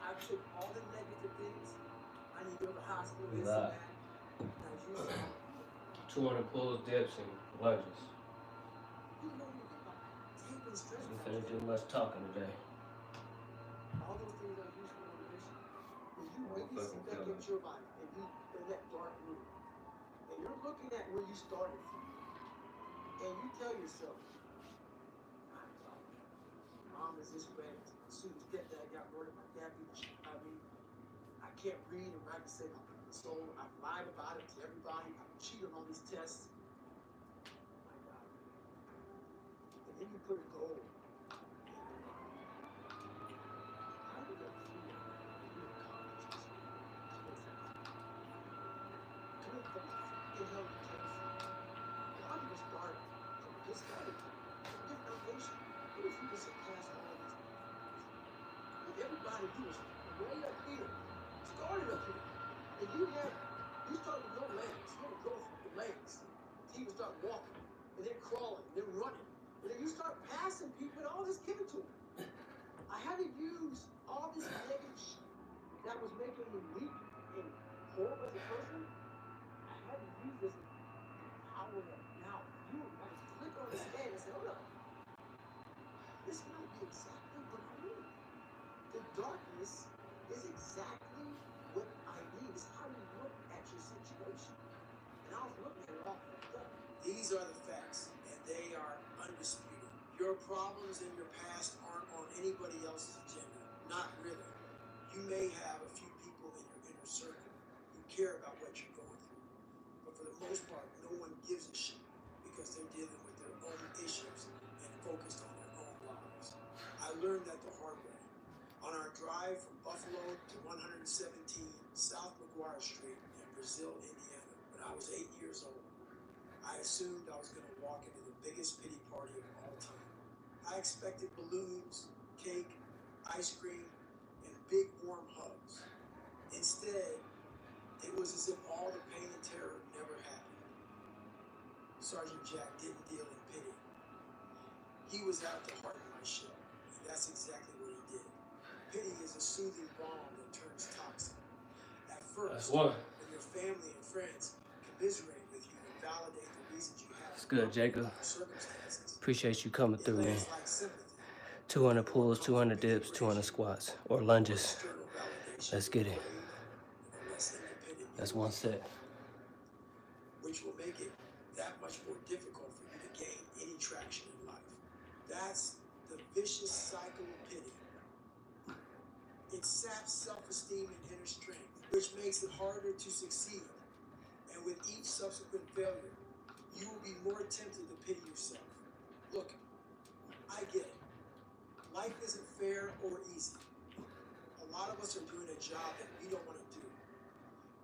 I took all the negative things. I need to go to the hospital. We This and live. that. And I was using all of it. 200 pulls, dips, and lunges. You know anything about taking stress We out finna of do it. much talking today. All those things I use for motivation. When you I'm really fucking sit back feeling at your life and you in that dark room and you're looking at where you started from and you tell yourself, Mom is this way, Sue's stepdad got murdered, my dad beat the shit out of me. I can't read and write to save my soul. I've lied about it to everybody. I've cheated on these tests. My God. And then you put a goal in your mind. How do you get through that? You accomplish this? Come on, folks. It held the case. A lot of people start from just starting from a good foundation. What if you can surpass all of these things? Like everybody who was way up here started up here. And you start with no legs. You don't go from the legs. Till you start walking, and then crawling, and then running. And then you start passing people and all this given to them. I had to use all this negative shit that was making me weak and horrible as a person. I had to use this power of now. You I just click on this head and say, hold up. This might be exactly what I need. The darkness is exactly what I need. It's how you look at your situation. And I was looking at it all fucked up. These are the facts, and they are undisputed. Your problems in your past aren't on anybody else's agenda. Not really. You may have a few people in your inner circle who care about what you're going through. But for the most part, no one gives a shit because they're dealing with their own issues and focused on their own lives. I learned that the hard way. On our drive from Buffalo to 117 South McGuire Street in Brazil, Indiana, when I was 8 years old, I assumed I was going to walk into the biggest pity party of all time. I expected balloons, cake, ice cream, and big warm hugs. Instead, it was as if all the pain and terror never happened. Sergeant Jack didn't deal in pity. He was out to harden my shell, and that's exactly what he did. Pity is a soothing balm that turns toxic. At first, when your family and friends commiserate with you and validate the reasons you have. It's good, Jacob. Circumstances. Appreciate you coming through, man. It's like sympathy. 200 pulls, 200 dips, 200 squats, or lunges. Let's get it. That's one set. Which will make it that much more difficult for you to gain any traction in life. That's the vicious cycle of pity. It saps self-esteem and inner strength, which makes it harder to succeed. And with each subsequent failure, you will be more tempted to pity yourself. Look, I get it. Life isn't fair or easy. A lot of us are doing a job that we don't want to do.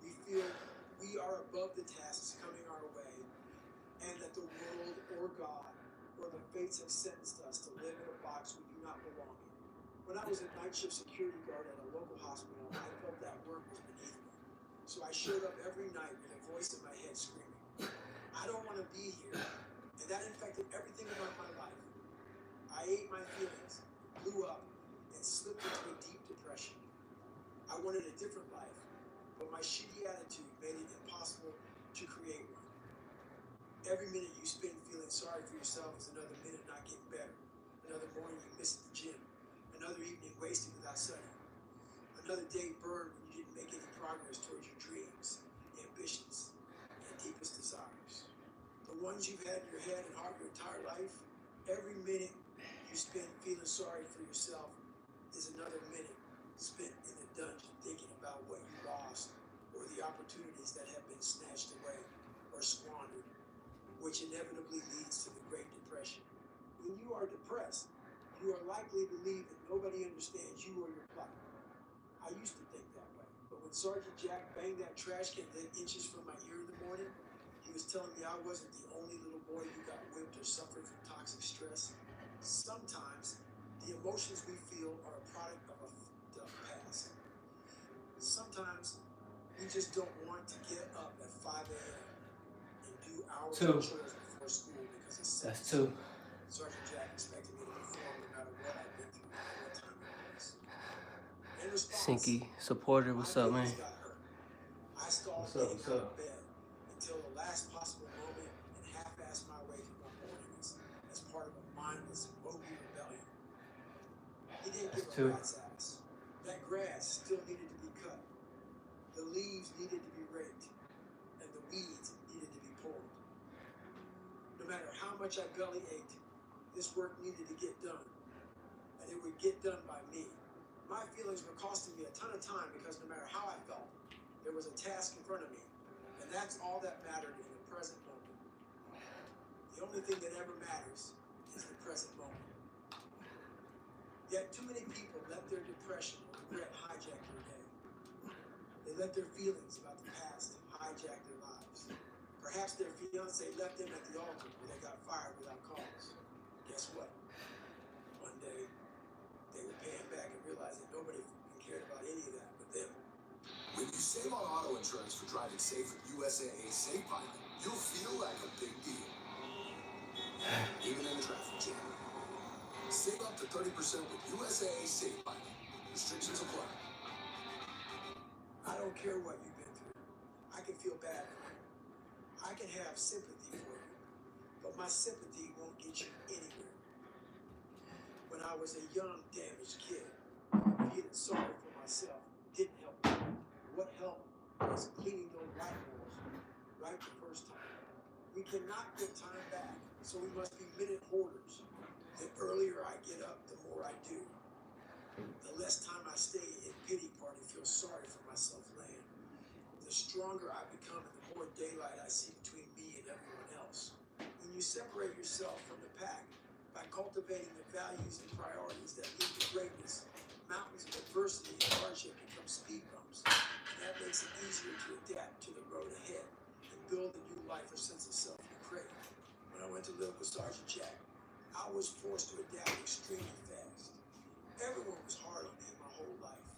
We feel we are above the tasks coming our way, and that the world or God or the fates have sentenced us to live in a box we do not belong in. When I was a night shift security guard at a local hospital, I felt that work was beneath me. So I showed up every night with a voice in my head screaming, I don't want to be here. And that infected everything about my life. I ate my feelings, blew up, and slipped into a deep depression. I wanted a different life, but my shitty attitude made it impossible to create one. Every minute you spend feeling sorry for yourself is another minute not getting better. Another morning you miss the gym. Another evening wasted without studying. Another day burned when you didn't make any progress towards your dreams, ambitions, and deepest desires. The ones you've had in your head and heart your entire life, every minute you spend feeling sorry for yourself is another minute spent in the dungeon thinking about what you lost or the opportunities that have been snatched away or squandered, which inevitably leads to the Great Depression. When you are depressed, you are likely to believe that nobody understands you or your plight. I used to think that way, but when Sergeant Jack banged that trash can that inches from my ear in the morning, he was telling me I wasn't the only little boy who got whipped or suffered from toxic stress. Sometimes the emotions we feel are a product of a fucked up past. Sometimes we just don't want to get up at 5 a.m. and do hours of chores before school because it's That's two. Sergeant Jack expected me to perform no matter what I've been through or what time it was. And Sinky supporter, what's up, man? I stalled getting out of bed until the last possible moment and half-assed my way through my mornings as part of a mindless bogey rebellion. He didn't give a rat's ass. That grass still needed to be cut. The leaves needed to be raked. And the weeds needed to be pulled. No matter how much I belly ached, this work needed to get done. And it would get done by me. My feelings were costing me a ton of time because no matter how I felt, there was a task in front of me, and that's all that mattered in the present moment. The only thing that ever matters is the present moment. Yet too many people let their depression or regret hijack their day. They let their feelings about the past hijack their lives. Perhaps their fiance left them at the altar where they got fired without cause. Guess what? One day, they would pay him back and realize that nobody cared about any of that but them. When you save on auto insurance for driving safe with USAA Safe Pilot, you'll feel like a big deal, even in a traffic jam. Save up to 30% with USAA Safe Pilot. Restrictions apply. I don't care what you've been through. I can feel bad for you. I can have sympathy for you, but my sympathy won't get you anywhere. When I was a young, damaged kid, feeling sorry for myself didn't help me. What helped was cleaning those light bulbs right the first time. We cannot get time back, so we must be minute hoarders. The earlier I get up, the more I do. The less time I stay in pity party, feel sorry for myself land. The stronger I become and the more daylight I see between me and everyone else. When you separate yourself from the pack by cultivating the values and priorities that lead to greatness, mountains of adversity and hardship become speed bumps. That makes it easier to adapt to the road ahead and build a new life or sense of self you crave. When I went to live with Sergeant Jack, I was forced to adapt extremely fast. Everyone was hard on me my whole life.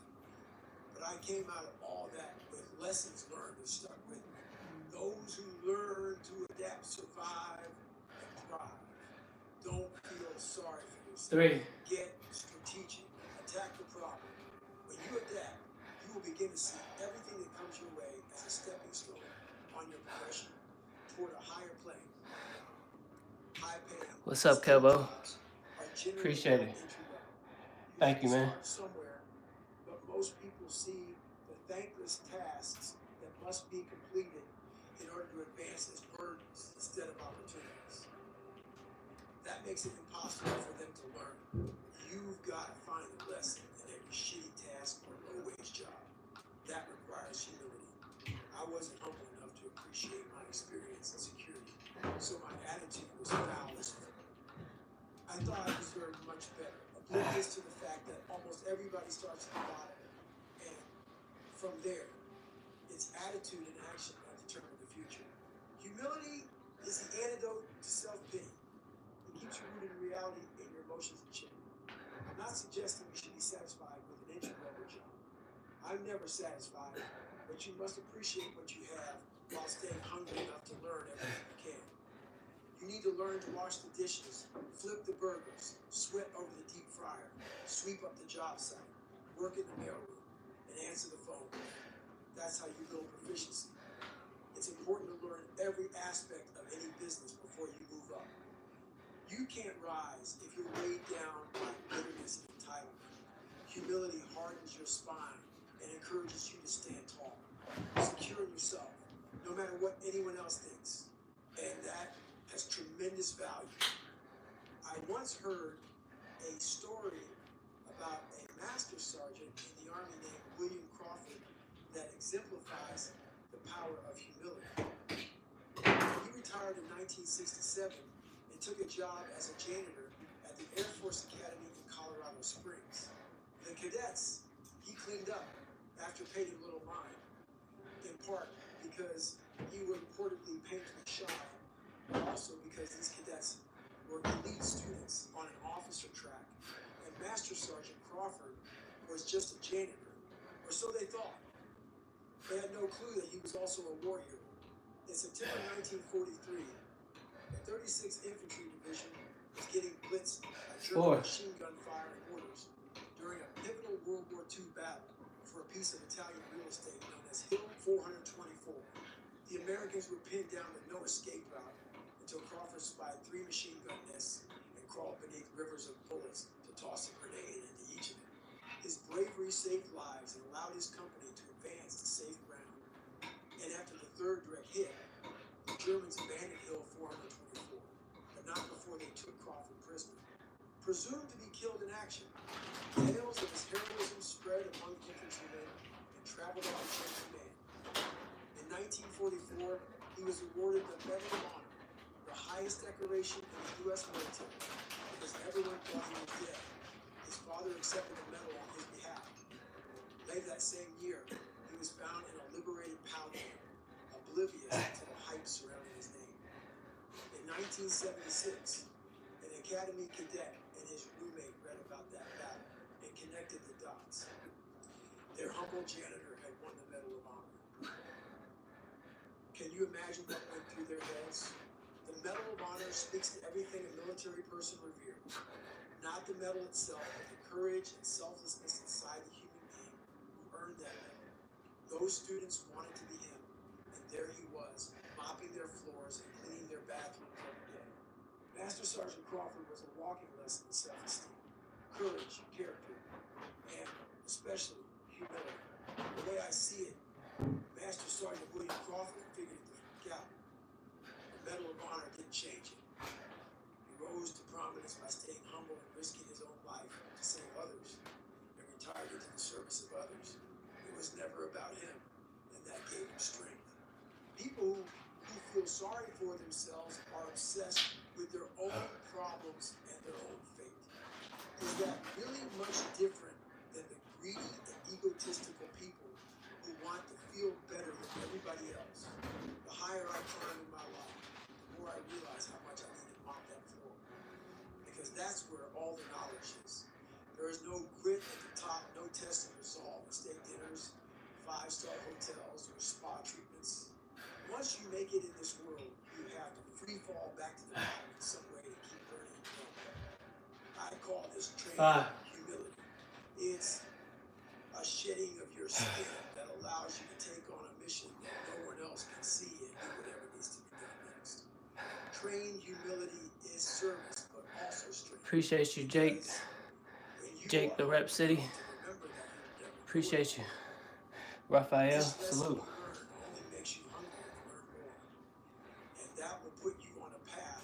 But I came out of all that with lessons learned and stuck with me. Those who learn to adapt survive and thrive. Don't feel sorry for yourself. Get strategic. Attack the problem. When you adapt, you will begin to see everything that comes your way as a stepping stone on your progression toward a higher plane. High paying. What's up, Kelbo? Appreciate it. Thank you, man. Somewhere, but most people see the thankless tasks that must be completed in order to advance as burdens instead of opportunities. That makes it impossible for them to learn. You've got to find a lesson in every shitty task or low-wage job. That requires humility. I wasn't humble enough to appreciate my experience and security, so my attitude was foul as fuck. I thought I deserved much better, oblivious to the fact that almost everybody starts at the bottom, and from there, it's attitude and action that determine the future. Humility is the antidote to self-pity. It keeps you rooted in reality in your emotions and shit. I'm not suggesting you should be satisfied with an entry-level job. I'm never satisfied, but you must appreciate what you have while staying hungry enough to learn everything you can. You need to learn to wash the dishes, flip the burgers, sweat over the deep fryer, sweep up the job site, work in the mailroom, and answer the phone. That's how you build proficiency. It's important to learn every aspect of any business before you move up. You can't rise if you're weighed down by bitterness and entitlement. Humility hardens your spine and encourages you to stand tall, secure in yourself, no matter what anyone else thinks. And that has tremendous value. I once heard a story about a master sergeant in the Army named William Crawford that exemplifies the power of humility. He retired in 1967 and took a job as a janitor at the Air Force Academy in Colorado Springs. The cadets he cleaned up after paying little mind, in part because he was reportedly painfully shy, but also because these cadets were elite students on an officer track, and Master Sergeant Crawford was just a janitor, or so they thought. They had no clue that he was also a war hero. In September 1943, the 36th Infantry Division was getting blitzed by German machine gun fire and mortars during a pivotal World War II battle a piece of Italian real estate known as Hill 424. The Americans were pinned down with no escape route until Crawford spied 3 machine gun nests and crawled beneath rivers of bullets to toss a grenade into each of them. His bravery saved lives and allowed his company to advance to safe ground. And after the 3rd direct hit, the Germans abandoned Hill 424, but not before they took Crawford prisoner. Presumed to be killed in action, tales of his heroism spread among infantrymen and traveled on the chain of command. In 1944, he was awarded the Medal of Honor, the highest decoration in the U.S. military, because everyone thought he was dead. His father accepted the medal on his behalf. Later that same year, he was found in a liberated Powhatan, oblivious to the hype surrounding his name. In 1976, an academy cadet and his roommate read about that battle and connected the dots. Their humble janitor had won the Medal of Honor. Can you imagine what went through their heads? The Medal of Honor speaks to everything a military person reveres. Not the medal itself, but the courage and selflessness inside the human being who earned that medal. Those students wanted to be him, and there he was, mopping their floors and cleaning their bathrooms every day. Master Sergeant Crawford was a walking lesson in self-esteem, courage, character, and especially humility. The way I see it, Master Sergeant William Crawford figured it the fuck out. The Medal of Honor didn't change it. He rose to prominence by staying humble and risking his own life to save others, and retired into the service of others. It was never about him, and that gave him strength. People who feel sorry for themselves are obsessed with their own problems and their own fate. Is that really much different than the greedy and egotistical people who want to feel better than everybody else? The higher I climb in my life, the more I realize how much I need to mop that floor. Because that's where all the knowledge is. There is no grit at the top, no test and resolve, steak dinners, 5-star hotels, or spa treatments. Once you make it in this world, you have to free fall back to the bottom in some way to keep learning and growing. I call this training humility. It's a shedding of your skin that allows you to take on a mission that no one else can see and do whatever needs to be done next. Trained humility is service, but also strength. Appreciate you, Jake. Jake, the Rep City. Appreciate you. Raphael, salute. Only makes you hungrier to learn more. And that will put you on a path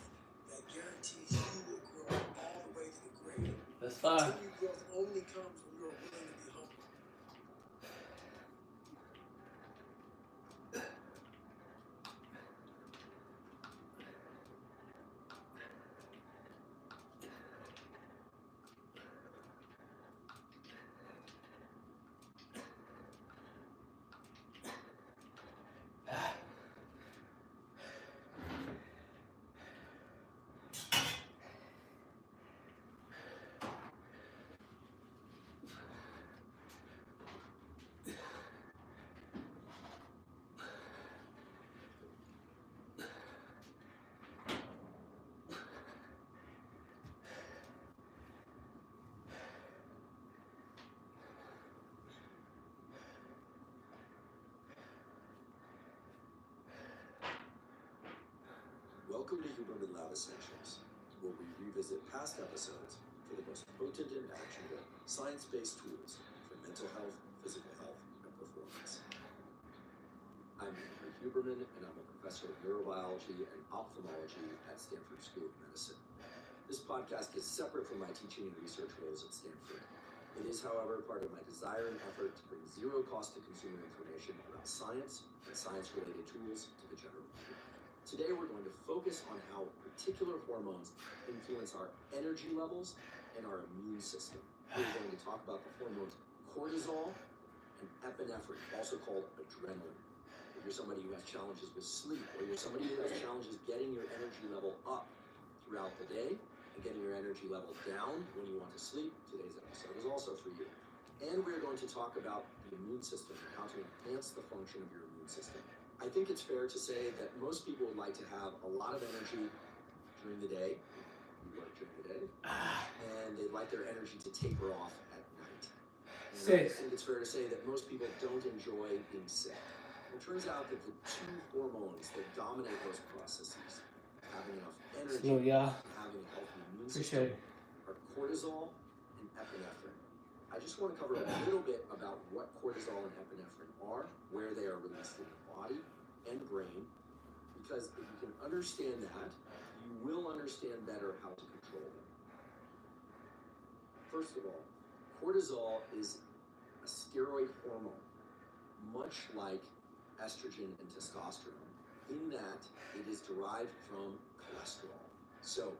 that guarantees you will grow all the way to the grave. That's fine. Continued growth only comes when you are willing to be humble. Welcome to Huberman Lab Essentials, where we revisit past episodes for the most potent and actionable science-based tools for mental health, physical health, and performance. I'm Henry Huberman, and I'm a professor of neurobiology and ophthalmology at Stanford School of Medicine. This podcast is separate from my teaching and research roles at Stanford. It is, however, part of my desire and effort to bring zero cost to consumer information about science and science-related tools to the general public. Today we're going to focus on how particular hormones influence our energy levels and our immune system. We're going to talk about the hormones cortisol and epinephrine, also called adrenaline. If you're somebody who has challenges with sleep, or you're somebody who has challenges getting your energy level up throughout the day and getting your energy level down when you want to sleep, today's episode is also for you. And we're going to talk about the immune system and how to enhance the function of your immune system. I think it's fair to say that most people would like to have a lot of energy during the day, and they'd like their energy to taper off at night. And 6. I think it's fair to say that most people don't enjoy being sick. It turns out that the two hormones that dominate those processes, having enough energy, Salute, y'all. and having a healthy immune Appreciate system, are cortisol and epinephrine. I just want to cover a little bit about what cortisol and epinephrine are, where they are released in the body and brain, because if you can understand that, you will understand better how to control them. First of all, cortisol is a steroid hormone, much like estrogen and testosterone, in that it is derived from cholesterol. So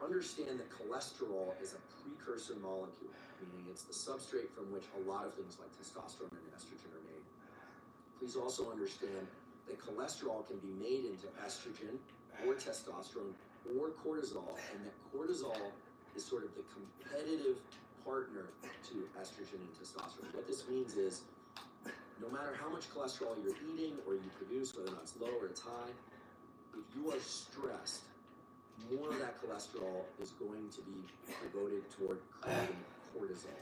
understand that cholesterol is a precursor molecule, meaning it's the substrate from which a lot of things like testosterone and estrogen are made. Please also understand that cholesterol can be made into estrogen or testosterone or cortisol, and that cortisol is sort of the competitive partner to estrogen and testosterone. What this means is, no matter how much cholesterol you're eating or you produce, whether or not it's low or it's high, if you are stressed, more of that cholesterol is going to be devoted toward creating cortisol,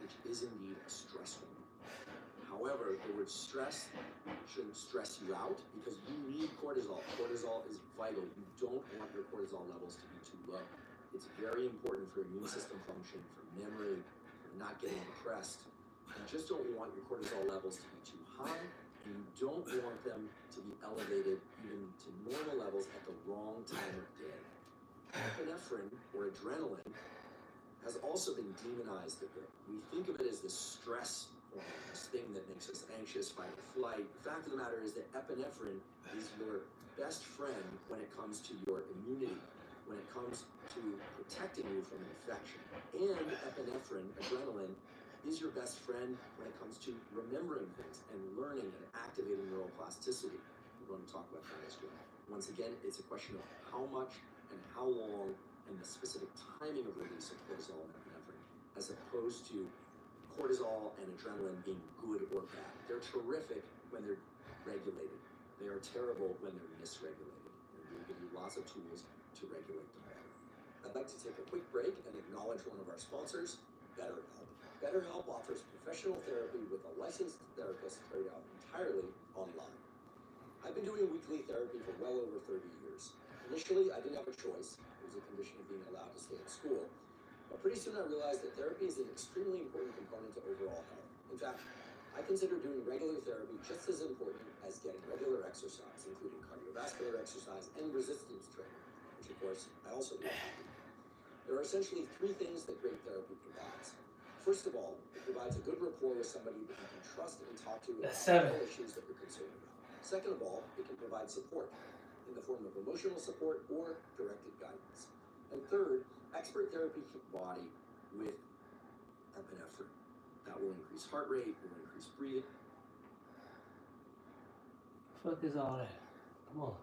which is indeed a stress hormone. However, the word stress shouldn't stress you out, because you need cortisol. Cortisol is vital. You don't want your cortisol levels to be too low. It's very important for immune system function, for memory, for not getting depressed. You just don't want your cortisol levels to be too high, and you don't want them to be elevated even to normal levels at the wrong time of day. Epinephrine, or adrenaline, has also been demonized a bit. We think of it as this stress hormone, this thing that makes us anxious, fight or flight. The fact of the matter is that epinephrine is your best friend when it comes to your immunity, when it comes to protecting you from infection. And epinephrine, adrenaline, is your best friend when it comes to remembering things and learning and activating neuroplasticity. We're going to talk about that as well. Once again, it's a question of how much and how long and the specific timing of release of cortisol and epinephrine, as opposed to cortisol and adrenaline being good or bad. They're terrific when they're regulated. They are terrible when they're misregulated. And we'll give you lots of tools to regulate them better. I'd like to take a quick break and acknowledge one of our sponsors, BetterHelp. BetterHelp offers professional therapy with a licensed therapist carried out entirely online. I've been doing weekly therapy for well over 30 years. Initially, I didn't have a choice. It was a condition of being allowed to stay at school. But pretty soon I realized that therapy is an extremely important component to overall health. In fact, I consider doing regular therapy just as important as getting regular exercise, including cardiovascular exercise and resistance training, which of course I also do. There are essentially three things that great therapy provides. First of all, it provides a good rapport with somebody that you can trust and talk to about all issues that you're concerned about. Second of all, it can provide support in the form of emotional support or directed guidance. And third, expert therapy can body with epinephrine. That will increase heart rate, will increase breathing. Fuck is all that? Come on.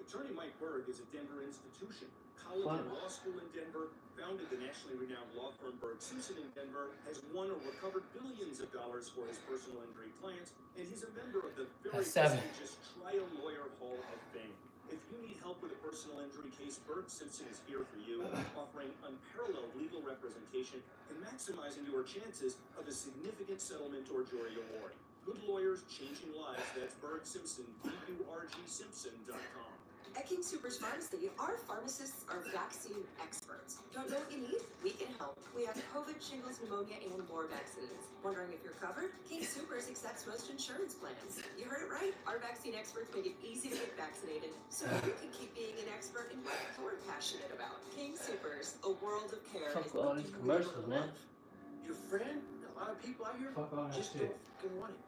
Attorney Mike Berg is a Denver institution. College and law school in Denver, founded the nationally renowned law firm Berg Simpson in Denver, has won or recovered billions of dollars for his personal injury clients, and he's a member of the very prestigious Trial Lawyer Hall of Fame. If you need help with a personal injury case, Berg Simpson is here for you, offering unparalleled legal representation and maximizing your chances of a significant settlement or jury award. Good lawyers changing lives. That's Berg Simpson, BURGSimpson.com. At King Soopers Pharmacy, our pharmacists are vaccine experts. Don't know what you need? We can help. We have COVID, shingles, pneumonia, and more vaccines. Wondering if you're covered? King Soopers accepts most insurance plans. You heard it right. Our vaccine experts make it easy to get vaccinated, so you can keep being an expert in what you're passionate about. King Soopers, a world of care. Fuck all these commercials, man. Your friend, a lot of people out here just don't fucking want it.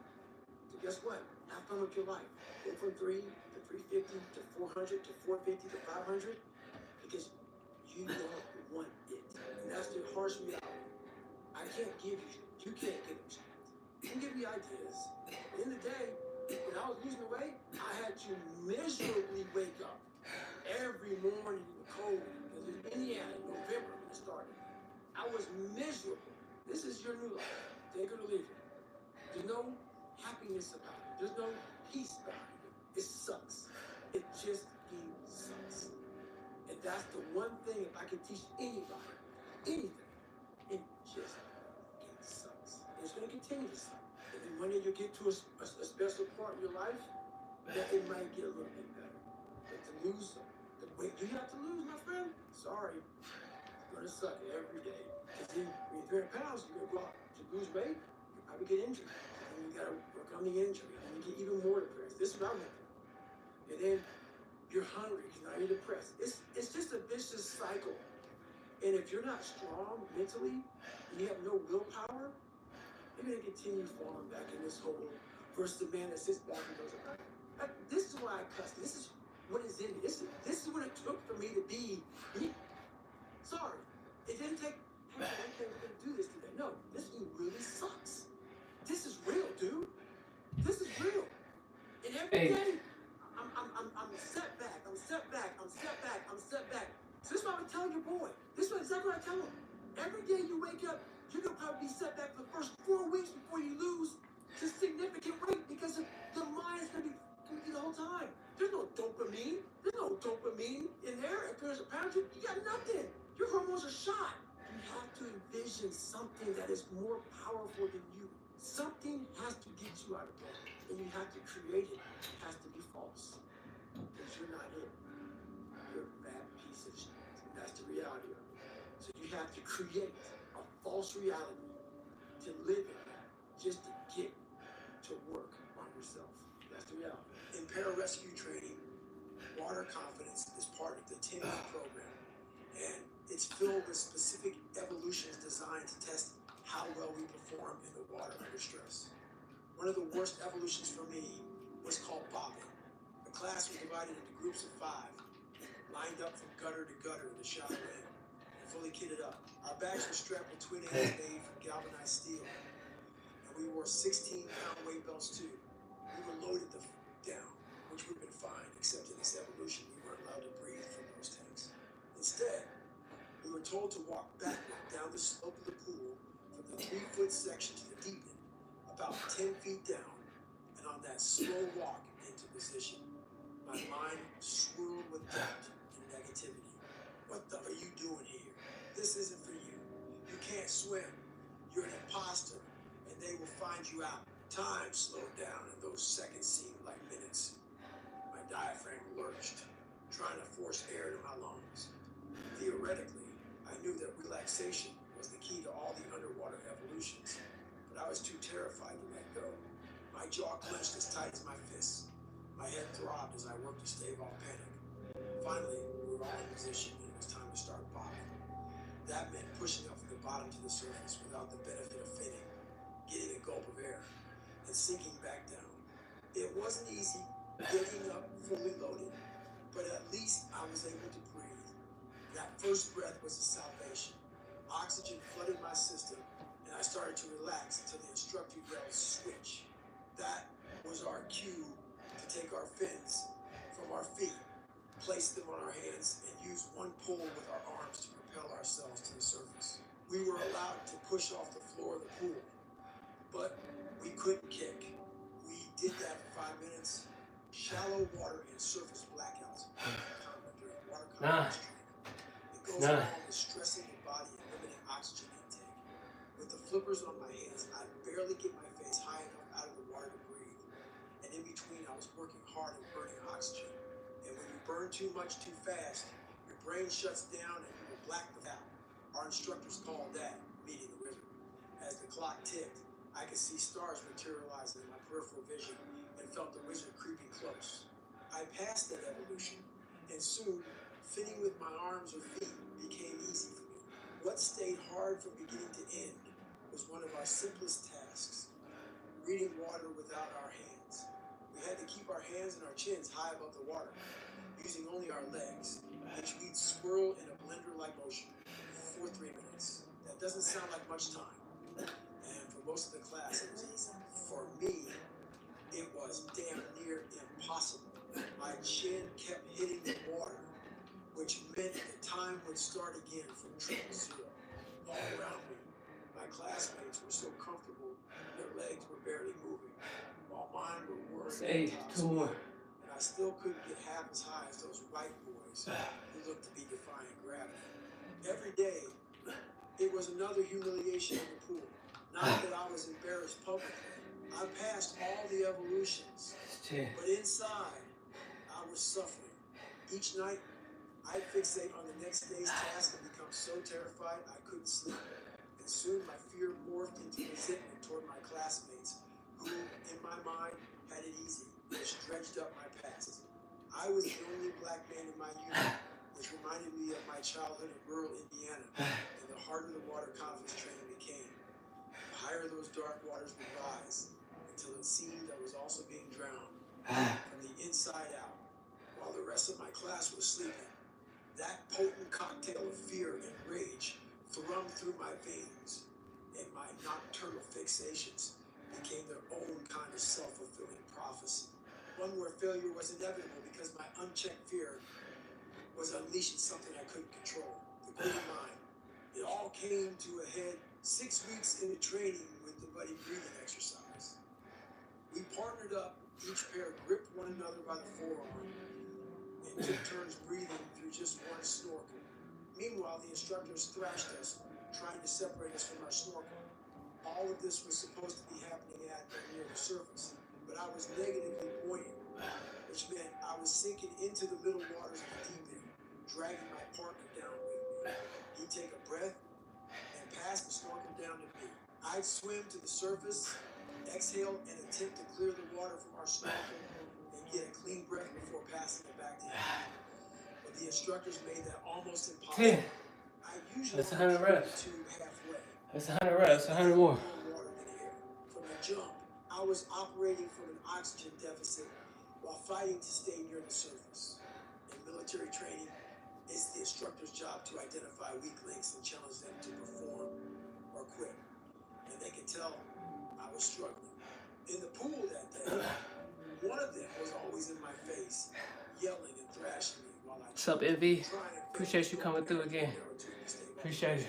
So guess what? Have fun with your life. Go from 3 to 350 to 400 to 450 to 500, because you don't want it. And that's the harsh reality. I can't give you can't give them shots. You can give me ideas. At the end of the day, when I was losing weight, I had to miserably wake up every morning in the cold, because in Indiana, November when it started. I was miserable. This is your new life. Take it or leave it. There's no happiness about it. There's no peace behind it. It sucks. It just sucks. And that's the one thing, if I can teach anybody anything, it just sucks. And going to continue to suck. And then one day you'll get to a special part in your life that it might get a little bit better. But to lose the weight you have to lose, my friend, sorry, it's going to suck every day. Because then when you're 300 pounds, you're going to go out to lose weight, you probably get injured. And then you got to work on the injury. And you get even more depressed. This is what I went through. And then you're hungry because now you're depressed. It's just a vicious cycle. And if you're not strong mentally, and you have no willpower, you're going to continue falling back in this hole versus the man that sits back and goes, this is why I cuss. This is what is in me. This is what it took for me to be me. Sorry. It didn't take, hey, okay, we're going to do this today. No, this thing really sucks. This is real, dude. This is real. And every day, I'm set back. I'm set back. I'm set back. I'm set back. So this is what I would tell your boy. This is exactly what I tell him. Every day you wake up, you're going to probably be set back for the first 4 weeks before you lose to significant weight because the mind's going to be the whole time. There's no dopamine. There's no dopamine in there. At 300 pounds, you got nothing. Your hormones are shot. You have to envision something that is more powerful than you. Something has to get you out of bed. And you have to create it. It has to be false. Because you're not it. You're a bad piece of shit. That's the reality of it. So you have to create a false reality to live in that, just to get to work on yourself. That's the reality. In pararescue training, water confidence is part of the 10-week program. And it's filled with specific evolutions designed to test how well we perform in the water under stress. One of the worst evolutions for me was called bobbing. The class was divided into groups of 5, lined up from gutter to gutter in the shallow end, and fully kitted up. Our bags were strapped with twin ends made from galvanized steel, and we wore 16-pound weight belts too. We were loaded down, which would have been fine, except in this evolution, we weren't allowed to breathe from those tanks. Instead, we were told to walk backward down the slope of the pool from the 3-foot section to the deep end, about 10 feet down, and on that slow walk into position, my mind swirled with doubt and negativity. What the are you doing here? This isn't for you. You can't swim. You're an imposter, and they will find you out. Time slowed down, and those seconds seemed like minutes. My diaphragm lurched, trying to force air to my lungs. Theoretically, I knew that relaxation was the key to all the underwater evolutions, but I was too terrified to let go. My jaw clenched as tight as my fists. My head throbbed as I worked to stave off panic. Finally, we were all in position, and it was time to start bobbing. That meant pushing up from the bottom to the surface without the benefit of finning, getting a gulp of air, and sinking back down. It wasn't easy getting up fully loaded, but at least I was able to breathe. That first breath was a salvation. Oxygen flooded my system, and I started to relax until the instructor yelled, "Switch." That was our cue to take our fins from our feet, place them on our hands, and use one pull with our arms to propel ourselves to the surface. We were allowed to push off the floor of the pool, but we couldn't kick. We did that for 5 minutes. Shallow water and surface blackouts are common during water confidence training. It goes along with stressing the body and limiting oxygen intake. With the flippers on my hands, I barely get my face high enough out of the water to breathe. And in between, I was working hard and burning oxygen. And when you burn too much too fast, your brain shuts down and you will black out. Our instructors called that meeting the wizard. As the clock ticked, I could see stars materializing in my peripheral vision and felt the wizard creeping close. I passed that evolution, and soon, fitting with my arms or feet became easy for me. What stayed hard from beginning to end was one of our simplest tasks, reading water without our hands. We had to keep our hands and our chins high above the water, using only our legs, which we'd swirl in a blender-like motion for 3 minutes. That doesn't sound like much time. And for most of the class, it was easy. For me, it was damn near impossible. My chin kept hitting the water, which meant the time would start again from triple zero. All around me, my classmates were so comfortable, their legs were barely moving, while mine were whirring at top speed. And I still couldn't get half as high as those white boys who looked to be defying gravity. Every day, it was another humiliation in the pool. Not that I was embarrassed publicly. I passed all the evolutions, but inside, I was suffering. Each night, I'd fixate on the next day's task and become so terrified I couldn't sleep. And soon my fear morphed into resentment toward my classmates, who, in my mind, had it easy, which dredged up my past. I was the only black man in my unit, which reminded me of my childhood in rural Indiana, and the harder the water confidence training became, the higher those dark waters would rise, until it seemed I was also being drowned from the inside out, while the rest of my class was sleeping. That potent cocktail of fear and rage thrummed through my veins, and my nocturnal fixations became their own kind of self-fulfilling prophecy. One where failure was inevitable because my unchecked fear was unleashing something I couldn't control, the greedy mind. It all came to a head 6 weeks into training with the buddy breathing exercise. We partnered up, each pair gripped one another by the forearm, and took turns breathing through just one snorkel. Meanwhile, the instructors thrashed us, trying to separate us from our snorkel. All of this was supposed to be happening at or near the surface, but I was negatively buoyant, which meant I was sinking into the middle waters of the deep end, dragging my partner down with me. He'd take a breath and pass the snorkel down to me. I'd swim to the surface, exhale, and attempt to clear the water from our snorkel and get a clean breath before passing it back to him. But the instructors made that almost impossible. I usually That's 100 reps. tube halfway. That's 100 reps, 100 more. Water than air. From the jump, I was operating from an oxygen deficit while fighting to stay near the surface. In military training, it's the instructor's job to identify weak links and challenge them to perform or quit. And they could tell I was struggling. In the pool that day, one of them was always in my face, yelling and thrashing me while I What's up, Envy? Appreciate you coming through again. Appreciate it.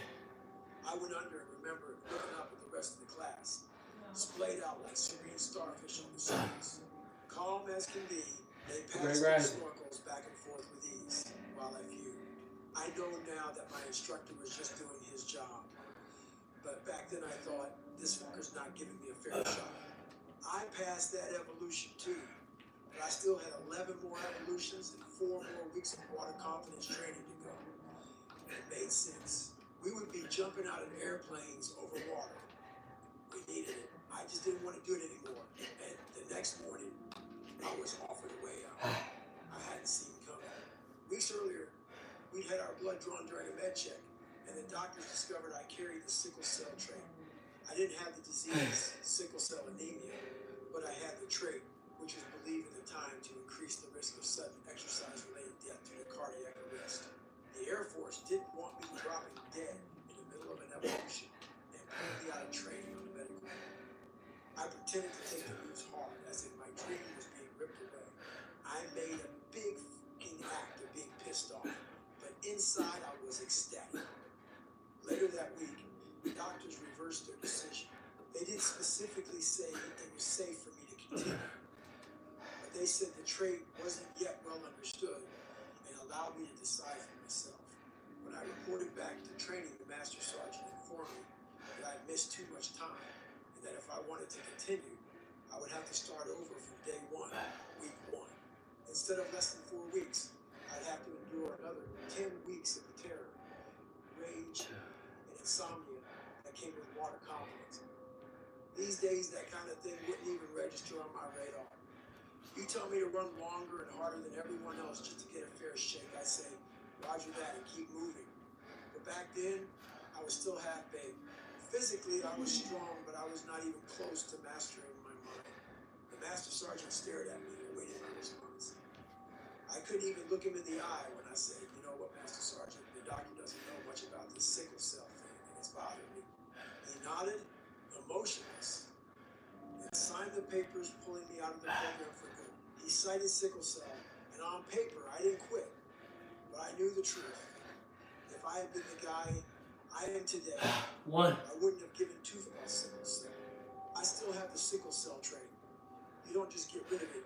I went under and remember looking up at the rest of the class, splayed out like serene starfish on the surface. Calm as can be, they passed their snorkels back and forth with ease while I viewed. I know now that my instructor was just doing his job, but back then I thought, this fucker's not giving me a fair shot. I passed that evolution too, but I still had 11 more evolutions and 4 more weeks of water confidence training to go. It made sense. We would be jumping out of airplanes over water. We needed it. I just didn't want to do it anymore. And the next morning, I was offered a way out. I hadn't seen coming. Weeks earlier, we'd had our blood drawn during a med check, and the doctors discovered I carried the sickle cell trait. I didn't have the disease, sickle cell anemia, but I had the trait, which was believed at the time to increase the risk of sudden exercise-related death due to cardiac arrest. The Air Force didn't want me dropping dead in the middle of an evolution and putting me out of training on the medical unit. I pretended to take the news hard, as if my dream was being ripped away. I made a big fucking act of being pissed off, but inside I was ecstatic. Later that week, the doctors reversed their decision. They didn't specifically say it was safe for me to continue, but they said the trait wasn't yet well understood and allowed me to decide for myself. When I reported back to training, the master sergeant informed me that I'd missed too much time and that if I wanted to continue, I would have to start over from day 1, week 1. Instead of less than 4 weeks, I'd have to endure another 10 weeks of the terror, rage, and insomnia that came with water confidence. These days, that kind of thing wouldn't even register on my radar. You tell me to run longer and harder than everyone else just to get a fair shake, I say, roger that and keep moving. But back then, I was still half-baked. Physically, I was strong, but I was not even close to mastering my mind. The master sergeant stared at me and awaited my response. I couldn't even look him in the eye when I said, you know what, Master Sergeant, the doctor doesn't know much about this sickle cell thing, and it's bothering me. He nodded, emotionless, and signed the papers pulling me out of the program for good. He cited sickle cell, and on paper, I didn't quit, but I knew the truth. If I had been the guy I am today, I wouldn't have given two fucks sickle cell. I still have the sickle cell trait. You don't just get rid of it.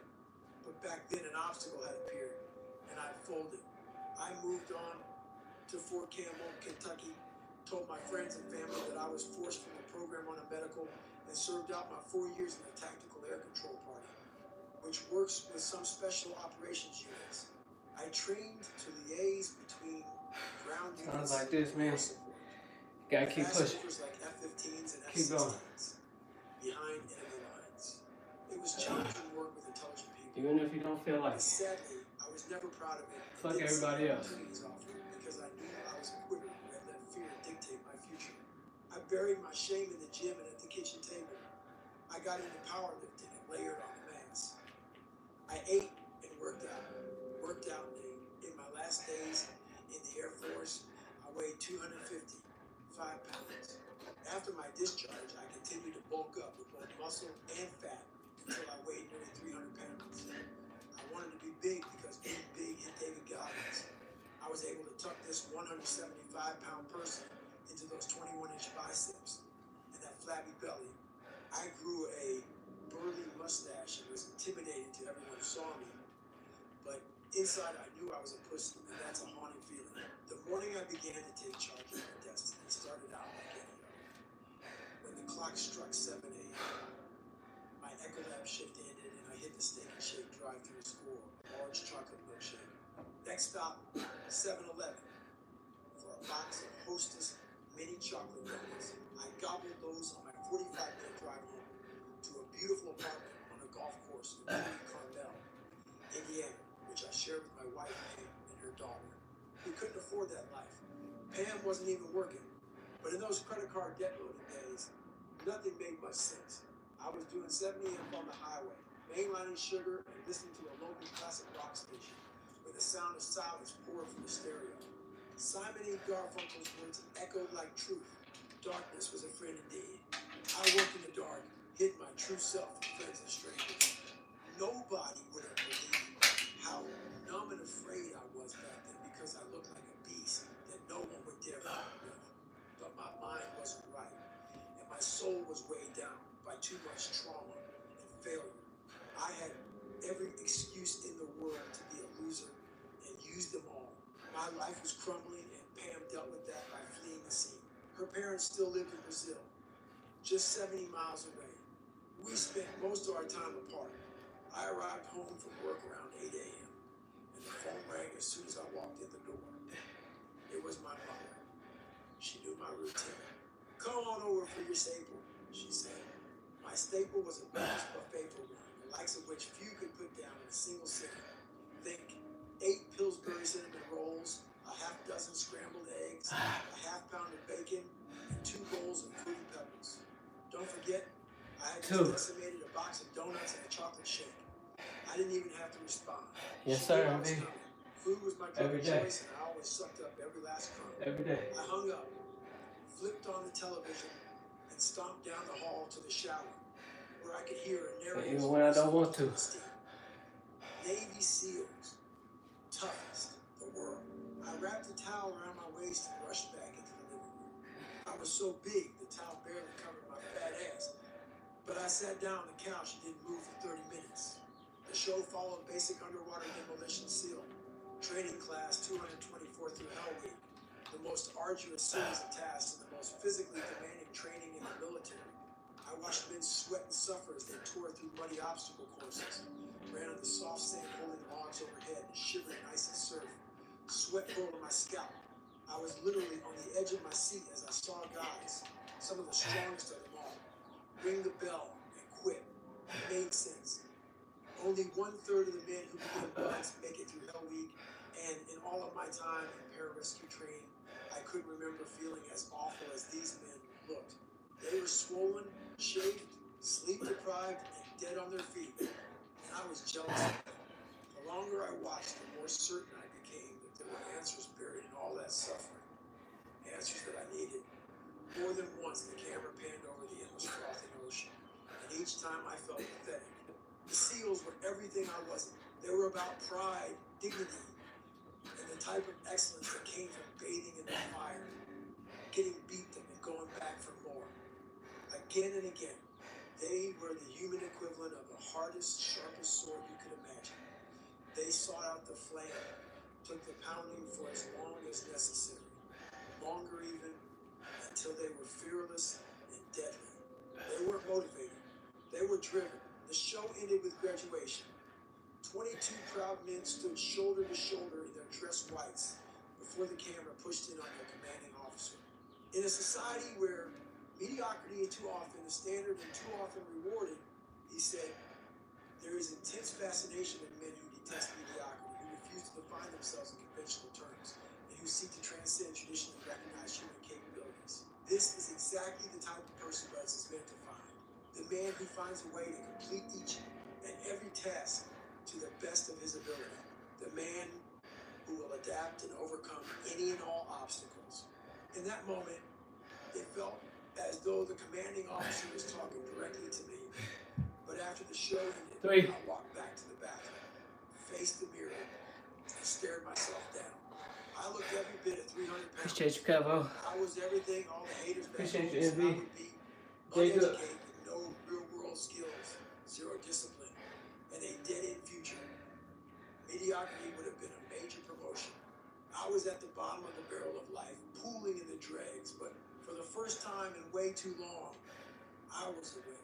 But back then, an obstacle had appeared, and I folded. I moved on to Fort Campbell, Kentucky, Told my friends and family that I was forced from the program on a medical and served out my 4 years in the Tactical Air Control Party, which works with some special operations units. I trained to liaise between ground units Sounds like this, and man. air support. Gotta keep pushing. Like F-15s and Keep going. F-16s behind enemy lines. It was challenging work with intelligent people. Even if you don't feel like it. Sadly, I was never proud of it. Fuck everybody else. Because I knew I was a quitter who had let fear dictate my future. I buried my shame in the gym and at the kitchen table. I got into powerlifting and layered on the mass. I ate and worked out. In my last days in the Air Force, I weighed 255 pounds. After my discharge, I continued to bulk up with both muscle and fat until I weighed nearly 300 pounds. I wanted to be big because being big hit David Goggins. I was able to tuck this 175-pound person into those 21-inch biceps and that flabby belly. I grew a burly mustache and was intimidating to everyone who saw me. But inside, I knew I was a pussy, and that's a haunting feeling. The morning I began to take charge of my destiny started out like any other. When the clock struck 7 a.m., my Ecolab shift ended, and I hit the Steak and Shake drive-thru to score a large chocolate milkshake. Next stop, 7-Eleven, for a box of Hostess mini chocolate donuts. I gobbled those on my 45-minute drive home to a beautiful apartment on a golf course in Carmel, Indiana, which I shared with my wife, Pam, and her daughter. We couldn't afford that life. Pam wasn't even working. But in those credit card debt loading days, nothing made much sense. I was doing 70 up on the highway, mainlining sugar and listening to a local classic rock station where the sound of silence poured from the stereo. Simon E. Garfunkel's words echoed like truth. Darkness was a friend indeed. I worked in the dark, hid my true self from friends and strangers. Nobody would have believed how numb and afraid I was back then because I looked like a beast that no one would dare fuck with. But my mind wasn't right, and my soul was weighed down by too much trauma and failure. I had every excuse in the world to be a loser and used them all. My life was crumbling, and Pam dealt with that by fleeing the scene. Her parents still lived in Brazil, just 70 miles away. We spent most of our time apart. I arrived home from work around 8 a.m., and the phone rang as soon as I walked in the door. It was my mother. She knew my routine. "Come on over for your staple," she said. My staple was a breakfast buffet for one, the likes of which few could put down in a single sitting. Think 8 Pillsbury cinnamon rolls, a half dozen scrambled eggs, a half pound of bacon, and 2 bowls of fruity pebbles. Don't forget, I had just decimated a box of donuts and a chocolate shake. I didn't even have to respond. Yes, sir, MB. Food was my drug Every of day. choice, and I always sucked up every last crumb. Every day. I hung up, flipped on the television, and stomped down the hall to the shower, where I could hear a narrator. Even when I don't want to. Navy SEALs, toughest in the world. I wrapped a towel around my waist and rushed back into the living room. I was so big, the towel barely covered my fat ass. But I sat down on the couch and didn't move for 30 minutes. The show followed basic underwater demolition SEAL training class 224 through Hell Week, the most arduous series of tasks and the most physically demanding training in the military. I watched men sweat and suffer as they tore through muddy obstacle courses, ran on the soft sand holding logs overhead and shivered in icy surf. Sweat rolled on my scalp. I was literally on the edge of my seat as I saw guys, some of the strongest of them all, ring the bell and quit. It made sense. Only 1/3 of the men who became buds make it through Hell Week, and in all of my time in pararescue training, I couldn't remember feeling as awful as these men looked. They were swollen, chafed, sleep-deprived, and dead on their feet, and I was jealous of them. The longer I watched, the more certain I became that there were answers buried in all that suffering, answers that I needed. More than once, the camera panned over the endless frothing ocean, and each time I felt pathetic. The SEALs were everything I wasn't. They were about pride, dignity, and the type of excellence that came from bathing in the fire, getting beaten and going back for more. Again and again, they were the human equivalent of the hardest, sharpest sword you could imagine. They sought out the flame, took the pounding for as long as necessary, longer even, until they were fearless and deadly. They weren't motivated. They were driven. The show ended with graduation. 22 proud men stood shoulder to shoulder in their dress whites before the camera pushed in on their commanding officer. In a society where mediocrity is too often the standard and too often rewarded, he said, there is intense fascination in men who detest mediocrity, who refuse to define themselves in conventional terms, and who seek to transcend traditionally recognized human capabilities. This is exactly the type of person Buzz is meant to find. The man who finds a way to complete each and every task to the best of his ability. The man who will adapt and overcome any and all obstacles. In that moment, it felt as though the commanding officer was talking directly to me. But after the show ended, I walked back to the bathroom, faced the mirror, and stared myself down. I looked every bit of 300 pounds. Appreciate you, Cavo. I was everything all the haters back Appreciate home you, said I Envy. would be. Big up. Uneducated with no real-world skills, zero discipline, and a dead-end future. Mediocrity would have been a major promotion. I was at the bottom of the barrel of life, pooling in the dregs, but for the first time in way too long, I was awake.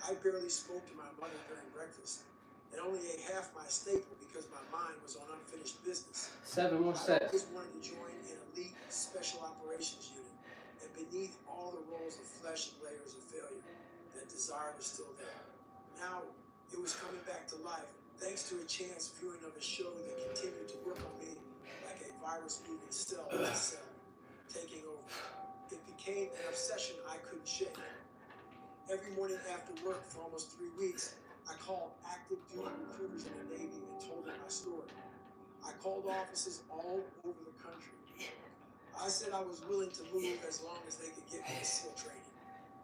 I barely spoke to my mother during breakfast, and only ate half my staple because my mind was on unfinished business. 7 more I sets. always wanted to join an elite special operations unit, and beneath all the rolls of flesh and layers of failure, that desire was still there. Now, it was coming back to life, thanks to a chance viewing of a show that continued to work on me like a virus moving cell by cell, taking over. It became an obsession I couldn't shake. Every morning after work for almost 3 weeks, I called active duty recruiters in the Navy and told them my story. I called offices all over the country. I said I was willing to move as long as they could get me to SEAL training.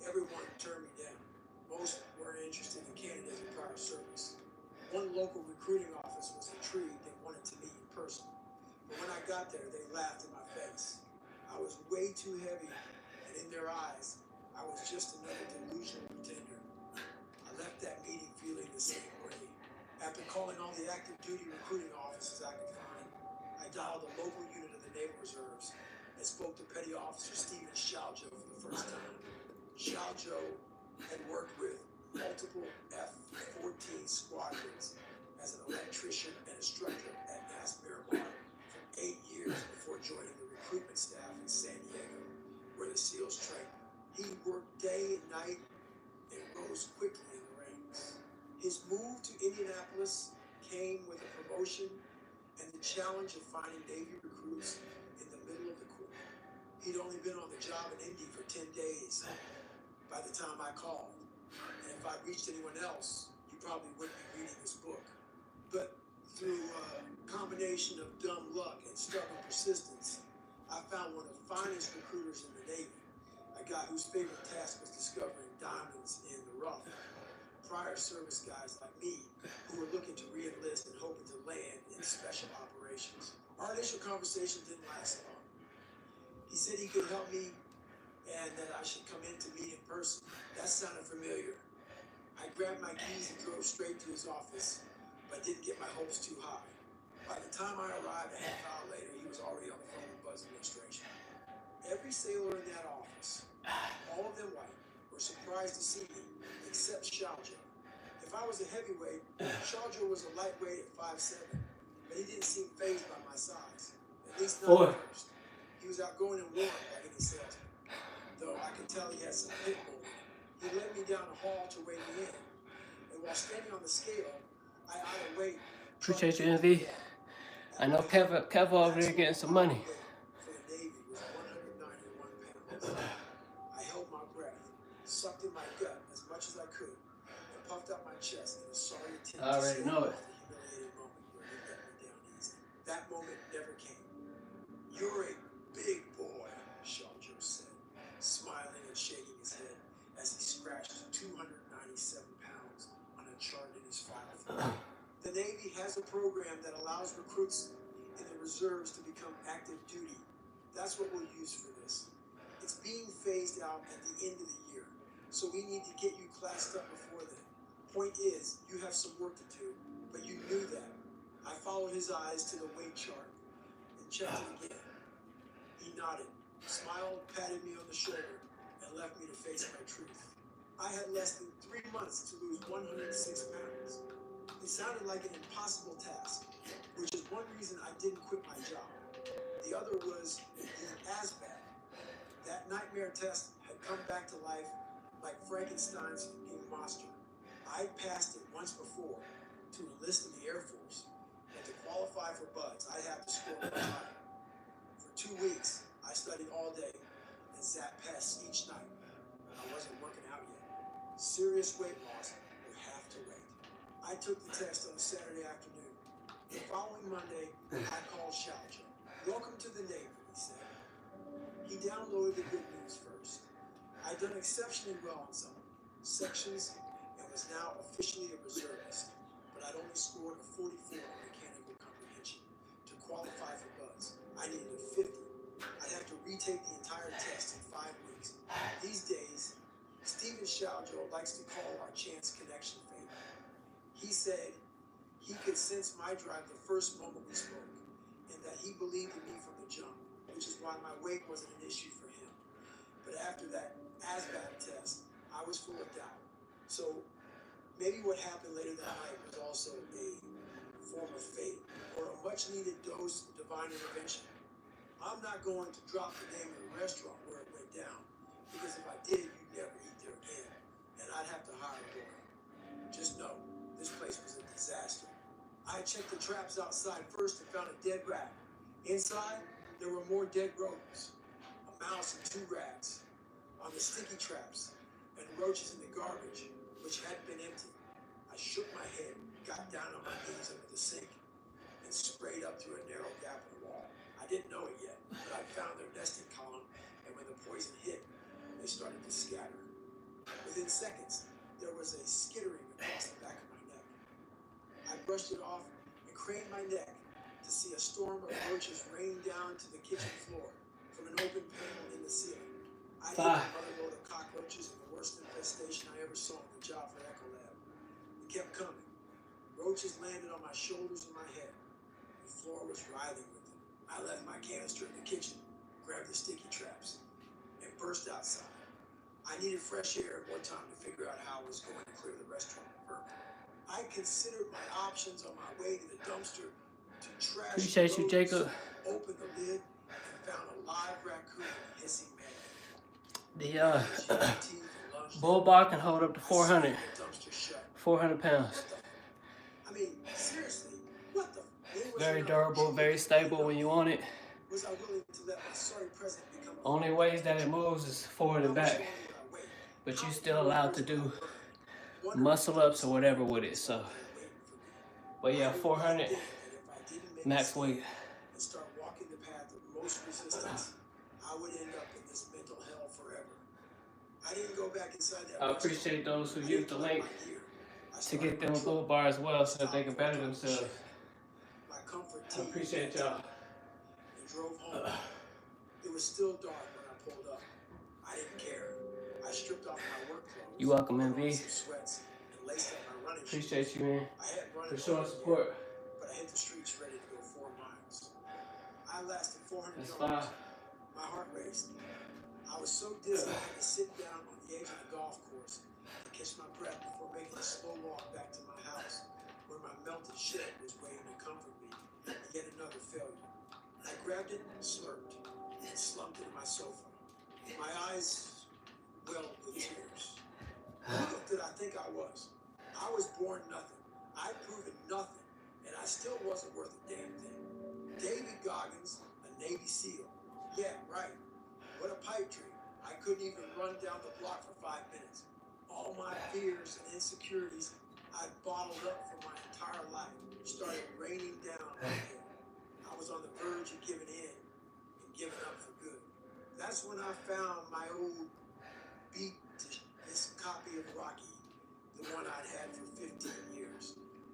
Everyone turned me down. Most weren't interested in candidates in prior service. One local recruiting office was intrigued and wanted to meet in person. But when I got there, they laughed in my face. I was way too heavy, and in their eyes, I was just another delusional pretender. I left that meeting feeling the same way. After calling all the active duty recruiting offices I could find, I dialed a local unit of the Naval Reserves and spoke to Petty Officer Stephen Shaljo for the first time. Shaljo had worked with multiple F-14 squadrons as an electrician and instructor at NAS Miramar for 8 years before joining the recruitment staff in San Diego, where the SEALs trained. He worked day and night and rose quickly in the ranks. His move to Indianapolis came with a promotion and the challenge of finding Navy recruits in the middle of the Corps. He'd only been on the job in Indy for 10 days by the time I called. And if I reached anyone else, you probably wouldn't be reading this book. But through a combination of dumb luck and stubborn persistence, I found one of the finest recruiters in the Navy. A guy whose favorite task was discovering diamonds in the rough. Prior service guys like me who were looking to re-enlist and hoping to land in special operations. Our initial conversation didn't last long. He said he could help me and that I should come in to meet in person. That sounded familiar. I grabbed my keys and drove straight to his office, but didn't get my hopes too high. By the time I arrived a half hour later, he was already on the phone with Buzz administration. Every sailor in that office, all of them white, were surprised to see me, except Shaljo. If I was a heavyweight, Shaljo was a lightweight at 5'7", but he didn't seem fazed by my size. At least not at first. He was outgoing and warm like any salesman. Though I could tell he had some pit bull. He led me down the hall to weigh me in. And while standing on the scale, I eyed a weight. Appreciate you, Envy. I know Kevo over there getting some money. For the Navy was 191 pounds. I held my breath, sucked in my gut as much as I could, and puffed out my chest in a sorry attempt I already know it. the humiliating moment where he let me down easy. That moment never came. You're a big boy, Shaljo said, smiling and shaking his head as he scratched 297 pounds on a chart in his file folder. The Navy has a program that allows recruits in the reserves to become active duty. That's what we'll use for this. It's being phased out at the end of the year, so we need to get you classed up before then. Point is, you have some work to do, but you knew that. I followed his eyes to the weight chart and checked it again. He nodded. smiled, patted me on the shoulder, and left me to face my truth. I had less than 3 months to lose 106 pounds. It sounded like an impossible task, which is one reason I didn't quit my job. The other was the ASVAB. That nightmare test had come back to life like Frankenstein's new monster. I'd passed it once before to enlist in the Air Force, but to qualify for BUDS, I'd have to score much higher. For 2 weeks, I studied all day and sat past each night. I wasn't working out yet. Serious weight loss would have to wait. I took the test on a Saturday afternoon. The following Monday, I called Shalja. "Welcome to the Navy," he said. He downloaded the good news first. I'd done exceptionally well on some sections and was now officially a reservist, but I'd only scored a 44 on mechanical comprehension. To qualify for BUDS, I needed a 50. I'd have to retake the entire test in 5 weeks. These days, Stephen Shaljo likes to call our chance connection fate. He said he could sense my drive the first moment we spoke, and that he believed in me from the jump, which is why my weight wasn't an issue for him. But after that ASVAB test, I was full of doubt. So maybe what happened later that night was also a form of fate, or a much needed dose of divine intervention. I'm not going to drop the name of the restaurant where it went down, because if I did, you'd never eat there again, and I'd have to hire a lawyer. Just know, this place was a disaster. I checked the traps outside first and found a dead rat. Inside, there were more dead rodents, a mouse and 2 rats. On the sticky traps, and roaches in the garbage, which hadn't been emptied. I shook my head, got down on my knees under the sink, and sprayed up through a narrow gap in the wall. I didn't know it yet, but I found their nesting column, and when the poison hit, they started to scatter. Within seconds, there was a skittering across the back of my neck. I brushed it off and craned my neck to see a storm of roaches rain down to the kitchen floor from an open panel in the ceiling. I hit another load of cockroaches and the worst infestation I ever saw on the job for Ecolab. It kept coming. Roaches landed on my shoulders and my head. The floor was writhing with them. I left my canister in the kitchen, grabbed the sticky traps, and burst outside. I needed fresh air and more time to figure out how I was going to clear the restaurant of burnt. I considered my options on my way to the dumpster to trash. Appreciate you, Jacob. Opened the lid and found a live raccoon hissing mad. The BULLBAR can hold up to 400 pounds. I mean, seriously, what the? Very durable, very stable when you want it. Was I willing to let my sorry present become Only ways that it moves is forward and back. But you're still allowed to do muscle ups or whatever with it. So, but yeah, 400 max weight. and start walking the path of most resistance, I would end up in this mental hell forever. I didn't go back inside that. I appreciate those who use the link to get them a BULLBAR as well so that they can better themselves. I appreciate y'all. And drove home. It was still dark when I pulled up. I didn't care. I stripped off my work clothes. You welcome, put on MV. some sweats, and laced up my running Appreciate shoes. you, man, I hadn't run for in showing a support. year, but I hit the streets ready to go 4 miles. I lasted 400 That's yards. fine. My heart raced. I was so dizzy I had to sit down on the edge of the golf course to catch my breath before making a slow walk back to my house, where my melted shed was waiting to comfort me. Yet another failure. I grabbed it, smirked, and slumped into my sofa. My eyes welled with tears. Who did I think I was? I was born nothing. I'd proven nothing, and I still wasn't worth a damn thing. David Goggins, a Navy SEAL. Yeah, right. What a pipe dream. I couldn't even run down the block for 5 minutes. All my fears and insecurities I'd bottled up for my entire life started raining down on my head. I was on the verge of giving in and giving up for good. That's when I found my old beat this copy of Rocky, the one I'd had for 15 years.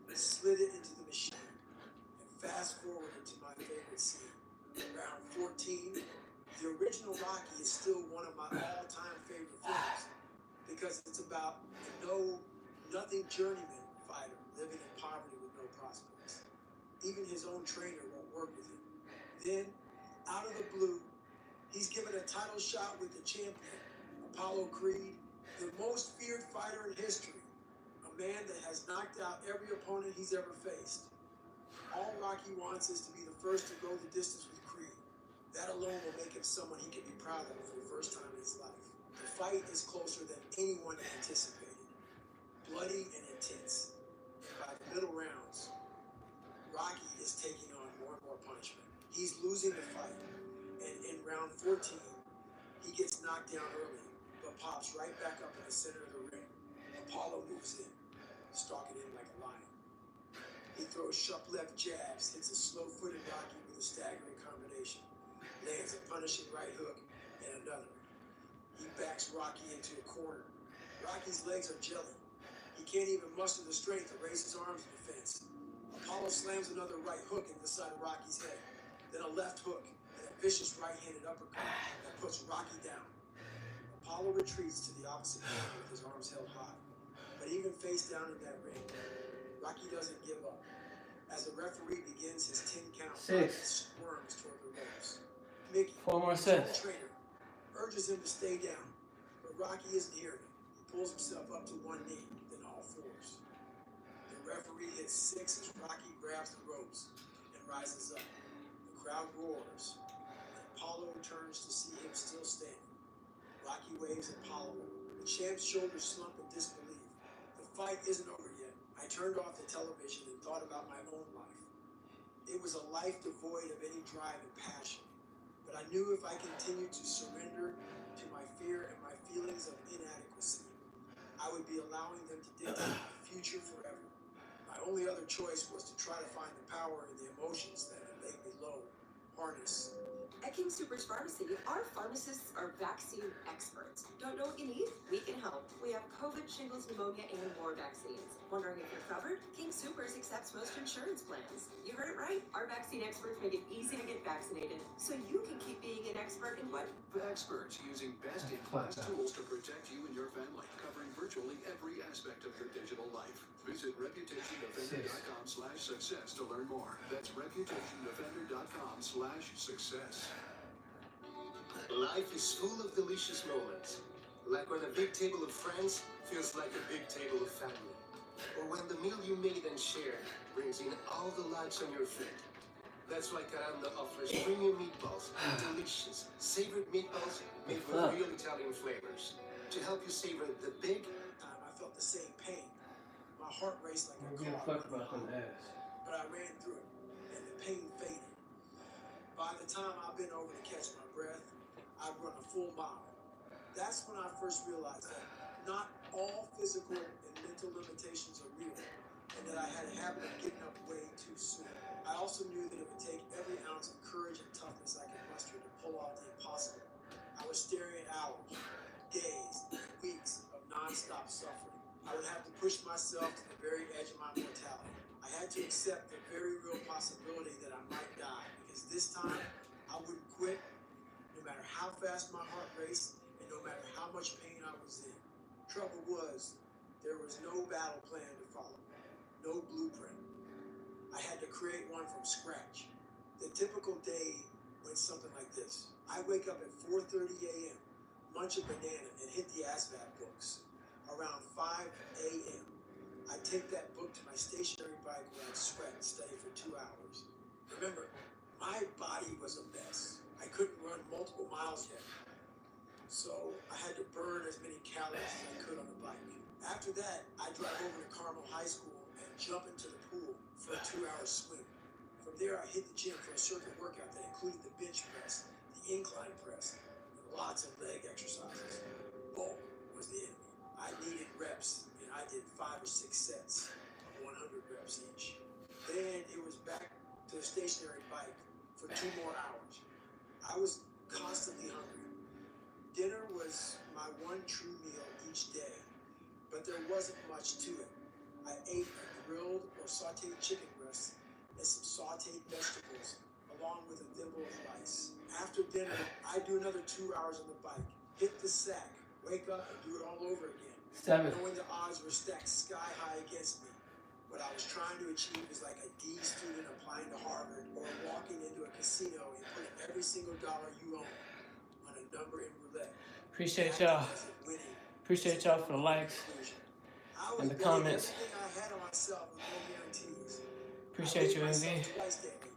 I slid it into the machine and fast forwarded to my favorite scene. Round 14, the original Rocky is still one of my all-time favorite films because it's about a nothing journeyman fighter living in poverty with no prospects. Even his own trainer won't work with him. Then, out of the blue, He's given a title shot with the champion, Apollo Creed, the most feared fighter in history, a man that has knocked out every opponent he's ever faced. All Rocky wants is to be the first to go the distance with Creed. That alone will make him someone he can be proud of for the first time in his life. The fight is closer than anyone anticipated. Bloody and intense. And by the middle rounds, Rocky is taking on more and more punishment. He's losing the fight. And in round 14, he gets knocked down early, but pops right back up in the center of the ring. Apollo moves in, stalking him like a lion. He throws sharp left jabs, hits a slow-footed Rocky with a staggering combination, lands a punishing right hook, and another. He backs Rocky into a corner. Rocky's legs are jelly. He can't even muster the strength to raise his arms in defense. Apollo slams another right hook into the side of Rocky's head, then a left hook, and a vicious right-handed uppercut that puts Rocky down. Apollo retreats to the opposite corner with his arms held high. But even face down in that ring, Rocky doesn't give up. As the referee begins his 10-count, Rocky squirms toward the ropes. Mickey, 4 more his sets. trainer, urges him to stay down, but Rocky isn't hearing it. He pulls himself up to one knee, then all fours. The referee hits 6 as Rocky grabs the ropes and rises up. The crowd roars, and Apollo turns to see him still standing. Rocky waves at Apollo. The champ's shoulders slump in disbelief. The fight isn't over yet. I turned off the television and thought about my own life. It was a life devoid of any drive and passion. But I knew if I continued to surrender to my fear and my feelings of inadequacy, I would be allowing them to dictate my future forever. My only other choice was to try to find the power in the emotions that had laid me low, harness. At King Soopers Pharmacy, our pharmacists are vaccine experts. Don't know what you need? We can help. We have COVID, shingles, pneumonia, and more vaccines. Wondering if you're covered? King Soopers accepts most insurance plans. You heard it right. Our vaccine experts make it easy to get vaccinated, so you can keep being an expert in what? Experts using best-in-class tools to protect you and your family, covering virtually every aspect of your digital life. Visit reputationdefender.com/success to learn more. That's reputationdefender.com/success. Life is full of delicious moments, like when a big table of friends feels like a big table of family, or when the meal you made and shared brings in all the lights on your feed. That's why Caranda offers premium meatballs, delicious, savored meatballs made with real Italian flavors, to help you savor the big. I felt the same pain. My heart raced like a car, but I ran through it, and the pain faded. By the time I bent over to catch my breath, I'd run a full mile. That's when I first realized that not all physical and mental limitations are real, and that I had a habit of getting up way too soon. I also knew that it would take every ounce of courage and toughness I could muster to pull off the impossible. I was staring at hours, days, weeks of non-stop suffering. I would have to push myself to the very edge of my mortality. I had to accept the very real possibility that I might die, because this time I wouldn't quit, no matter how fast my heart raced and no matter how much pain I was in. Trouble was, there was no battle plan to follow, no blueprint. I had to create one from scratch. The typical day went something like this. I wake up at 4:30 a.m., munch a banana, and hit the ASVAB books. Around 5 a.m., I take that book to my stationary bike where I'd sweat and study for 2 hours. Remember, my body was a mess. I couldn't run multiple miles yet, so I had to burn as many calories as I could on the bike. After that, I drive over to Carmel High School and jump into the pool for a 2-hour swim. From there, I hit the gym for a circuit workout that included the bench press, the incline press, and lots of leg exercises. Bulk was the enemy. I needed reps, and I did 5 or 6 sets of 100 reps each. Then it was back to the stationary bike for 2 more hours. I was constantly hungry. Dinner was my one true meal each day, but there wasn't much to it. I ate a grilled or sauteed chicken breast and some sauteed vegetables, along with a thimble of rice. After dinner, I'd do another 2 hours on the bike, hit the sack, wake up and do it all over again. 7. Knowing the odds were stacked sky high against me. What I was trying to achieve was like a D student applying to Harvard or walking into a casino and putting every single dollar you own the number in roulette. Appreciate y'all. Appreciate y'all for the likes and the comments. I had on myself with no guarantees. Appreciate you, NV. Twice that week.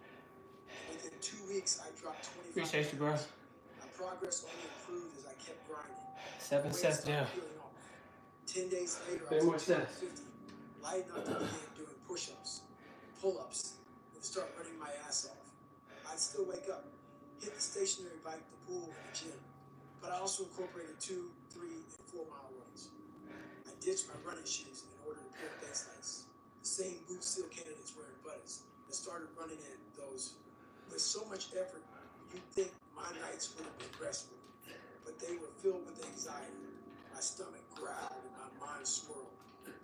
Within 2 weeks, I dropped 25 Appreciate you, bro. pounds. My progress only improved as I kept grinding. 7 sets down. 10 days later, I 10 more was sets. 50, light enough to begin doing push-ups, pull-ups, and start running my ass off. I'd still wake up, hit the stationary bike, the pool, and the gym, but I also incorporated 2, 3, and 4 mile runs. I ditched my running shoes in order to pair base lace. The same boot seal candidates wearing buttons, and started running in those with so much effort you'd think my nights would have been restful, but they were filled with anxiety. My stomach growled and my mind swirled.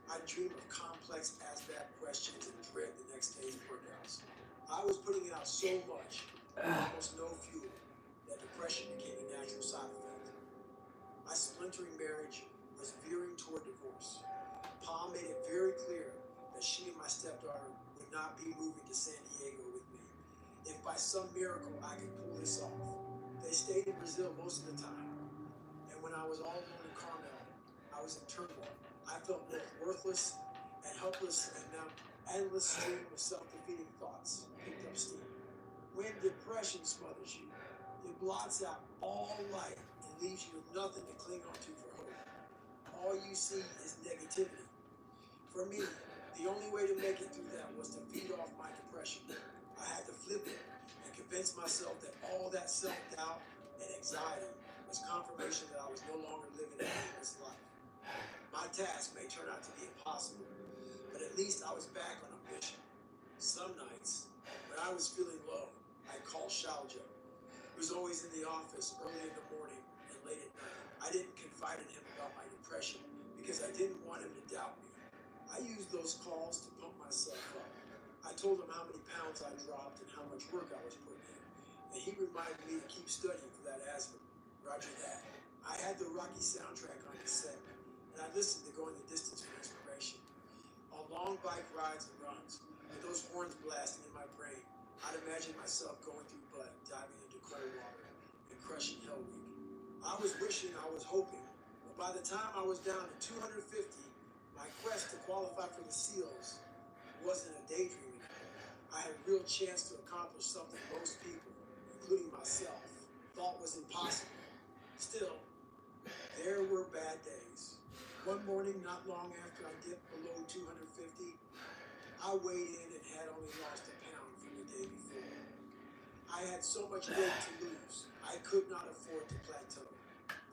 I dream of complex ASVAB questions and dread the next day's workouts. I was putting out so much, almost no fuel, that depression became a natural side effect. My splintering marriage was veering toward divorce. Pa made it very clear that she and my stepdaughter would not be moving to San Diego with me. If by some miracle I could pull this off. They stayed in Brazil most of the time. And when I was all alone in Carmel, I was in turmoil. I felt both worthless and helpless, and now endless stream of self-defeating thoughts picked up steam. When depression smothers you, it blots out all light and leaves you with nothing to cling on to for hope. All you see is negativity. For me, the only way to make it through that was to feed off my depression. I had to flip it and convince myself that all that self-doubt and anxiety was confirmation that I was no longer living a aimless life. My task may turn out to be impossible, but at least I was back on a mission. Some nights, when I was feeling low, I'd call Shaljo. He was always in the office early in the morning and late at night. I didn't confide in him about my depression because I didn't want him to doubt me. I used those calls to pump myself up. I told him how many pounds I dropped and how much work I was putting in, and he reminded me to keep studying for that asthma. Roger that. I had the Rocky soundtrack on cassette, and I listened to Going the Distance for inspiration. On long bike rides and runs, with those horns blasting in my brain, I'd imagine myself going through Bud, diving into cold water, and crushing Hell Week. I was wishing, I was hoping, but by the time I was down to 250, my quest to qualify for the SEALs wasn't a daydream anymore. I had a real chance to accomplish something most people, including myself, thought was impossible. Still, there were bad days. One morning, not long after I dipped below 250, I weighed in and had only lost a pound from the day before. I had so much weight to lose, I could not afford to plateau.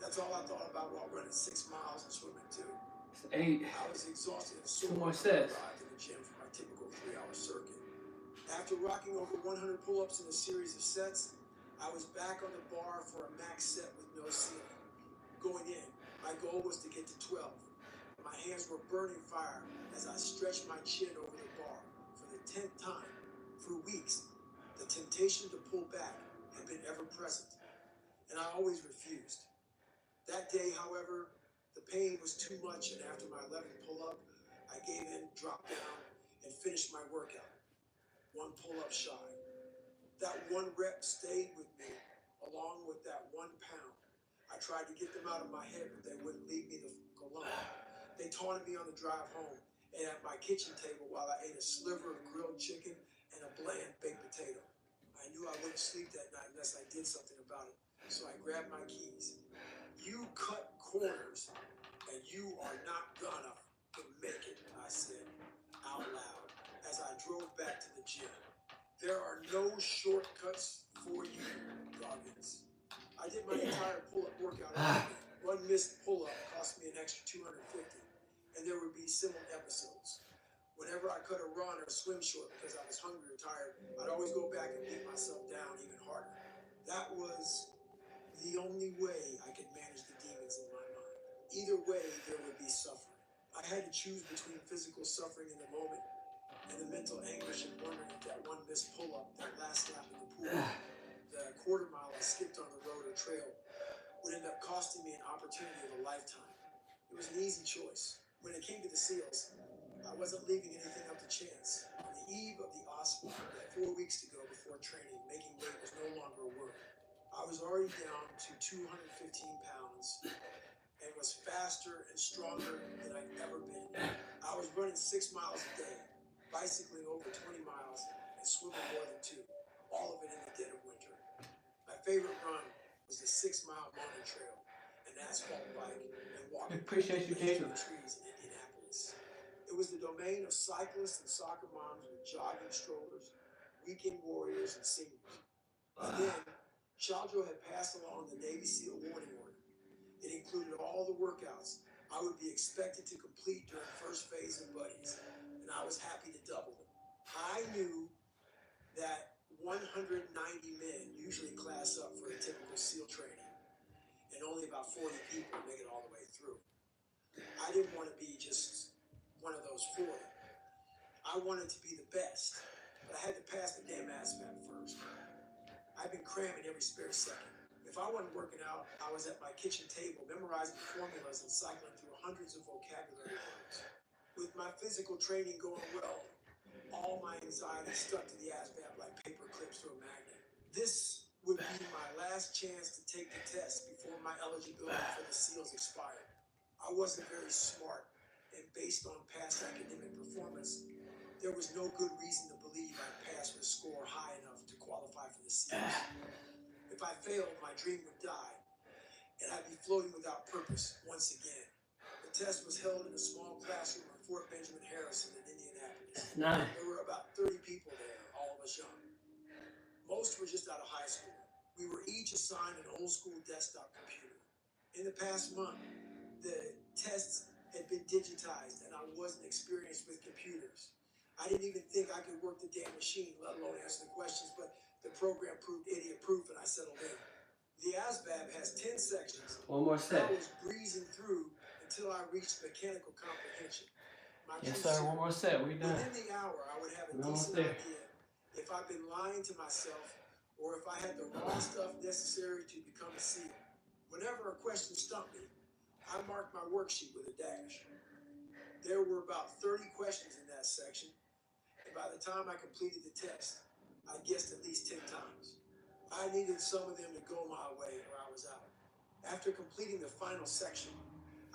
That's all I thought about while running 6 miles and swimming 2. 8. I was exhausted and sore 2 more when I sets. arrived in the gym for my typical 3-hour circuit. After rocking over 100 pull-ups in a series of sets, I was back on the bar for a max set with no ceiling. Going in, my goal was to get to 12. My hands were burning fire as I stretched my chin over the bar for the 10th time. For weeks, the temptation to pull back had been ever present, and I always refused. That day, however, the pain was too much, and after my 11th pull-up, I gave in, dropped down, and finished my workout. 1 pull-up shy. That 1 rep stayed with me, along with that 1 pound. I tried to get them out of my head, but they wouldn't leave me alone. They taunted me on the drive home and at my kitchen table while I ate a sliver of grilled chicken and a bland baked potato. I knew I wouldn't sleep that night unless I did something about it, so I grabbed my keys. You cut corners, and you are not gonna make it, I said out loud as I drove back to the gym. There are no shortcuts for you, Goggins. I did my entire pull-up workout. 1 missed pull-up cost me an extra $250, and there would be similar episodes. Whenever I cut a run or swim short because I was hungry or tired, I'd always go back and beat myself down even harder. That was the only way I could manage the demons in my mind. Either way, there would be suffering. I had to choose between physical suffering in the moment and the mental anguish of wondering if that 1 missed pull-up, that last lap in the pool, the quarter mile I skipped on the road or trail, would end up costing me an opportunity of a lifetime. It was an easy choice. When it came to the SEALs, I wasn't leaving anything up to chance. On the eve of the Osprey, 4 weeks to go before training, making weight was no longer a worry. I was already down to 215 pounds and was faster and stronger than I'd ever been. I was running 6 miles a day, bicycling over 20 miles, and swimming more than 2, all of it in the dead of winter. My favorite run was the 6-mile morning trail, an asphalt bike, and walking Appreciate you, through Jacob. the trees in Indianapolis. It was the domain of cyclists and soccer moms with jogging strollers, weekend warriors, and seniors. And then, Shaljo had passed along the Navy SEAL warning order. It included all the workouts I would be expected to complete during first phase of buddies, and I was happy to double them. I knew that 190 men usually class up for a typical SEAL training, and only about 40 people make it all the way through. I didn't want to be just one of those 40. I wanted to be the best, but I had to pass the damn ASVAB first. I've been cramming every spare second. If I wasn't working out, I was at my kitchen table memorizing formulas and cycling through hundreds of vocabulary words. With my physical training going well, all my anxiety stuck to the ASVAB like paper clips to a magnet. This would be my last chance to take the test before my eligibility for the SEALs expired. I wasn't very smart, and based on past academic performance, there was no good reason to believe I'd pass with a score high enough to qualify for the SEALs. If I failed, my dream would die, and I'd be floating without purpose once again. The test was held in a small classroom at Fort Benjamin Harrison in Indianapolis. Nice. There were about 30 people there, all of us young. Most were just out of high school. We were each assigned an old school desktop computer. In the past month, the tests had been digitized, and I wasn't experienced with computers. I didn't even think I could work the damn machine, let alone answer the questions, but the program proved idiot-proof, and I settled in. The ASVAB has 10 sections. One more I set. was breezing through until I reached mechanical comprehension. My Yes, true sir. One more set. We done. Within the hour, I would have a We're almost decent there. idea if I've been lying to myself or if I had the raw stuff necessary to become a SEAL. Whenever a question stumped me, I marked my worksheet with a dash. There were about 30 questions in that section, and by the time I completed the test, I guessed at least 10 times. I needed some of them to go my way or I was out. After completing the final section,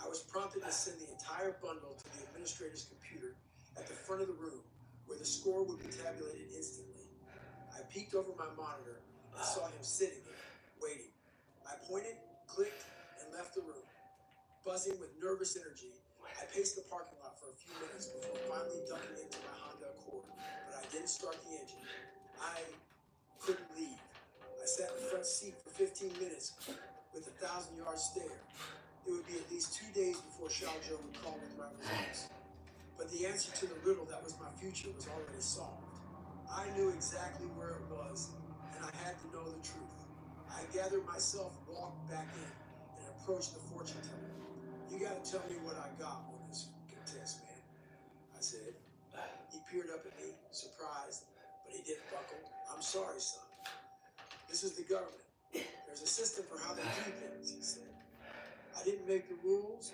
I was prompted to send the entire bundle to the administrator's computer at the front of the room where the score would be tabulated instantly. I peeked over my monitor and saw him sitting there, waiting. I pointed, clicked, and left the room. Buzzing with nervous energy, I paced the parking lot for a few minutes before finally ducking into my Honda Accord, but I didn't start the engine. I couldn't leave. I sat in the front seat for 15 minutes with a 1,000-yard stare. It would be at least 2 days before Shaljo would call with my results. But the answer to the riddle that was my future was already solved. I knew exactly where it was, and I had to know the truth. I gathered myself, walked back in, and approached the fortune teller. You gotta tell me what I got on this contest, man, I said. He peered up at me, surprised, but he didn't buckle. I'm sorry, son. This is the government. There's a system for how they do things, he said. I didn't make the rules,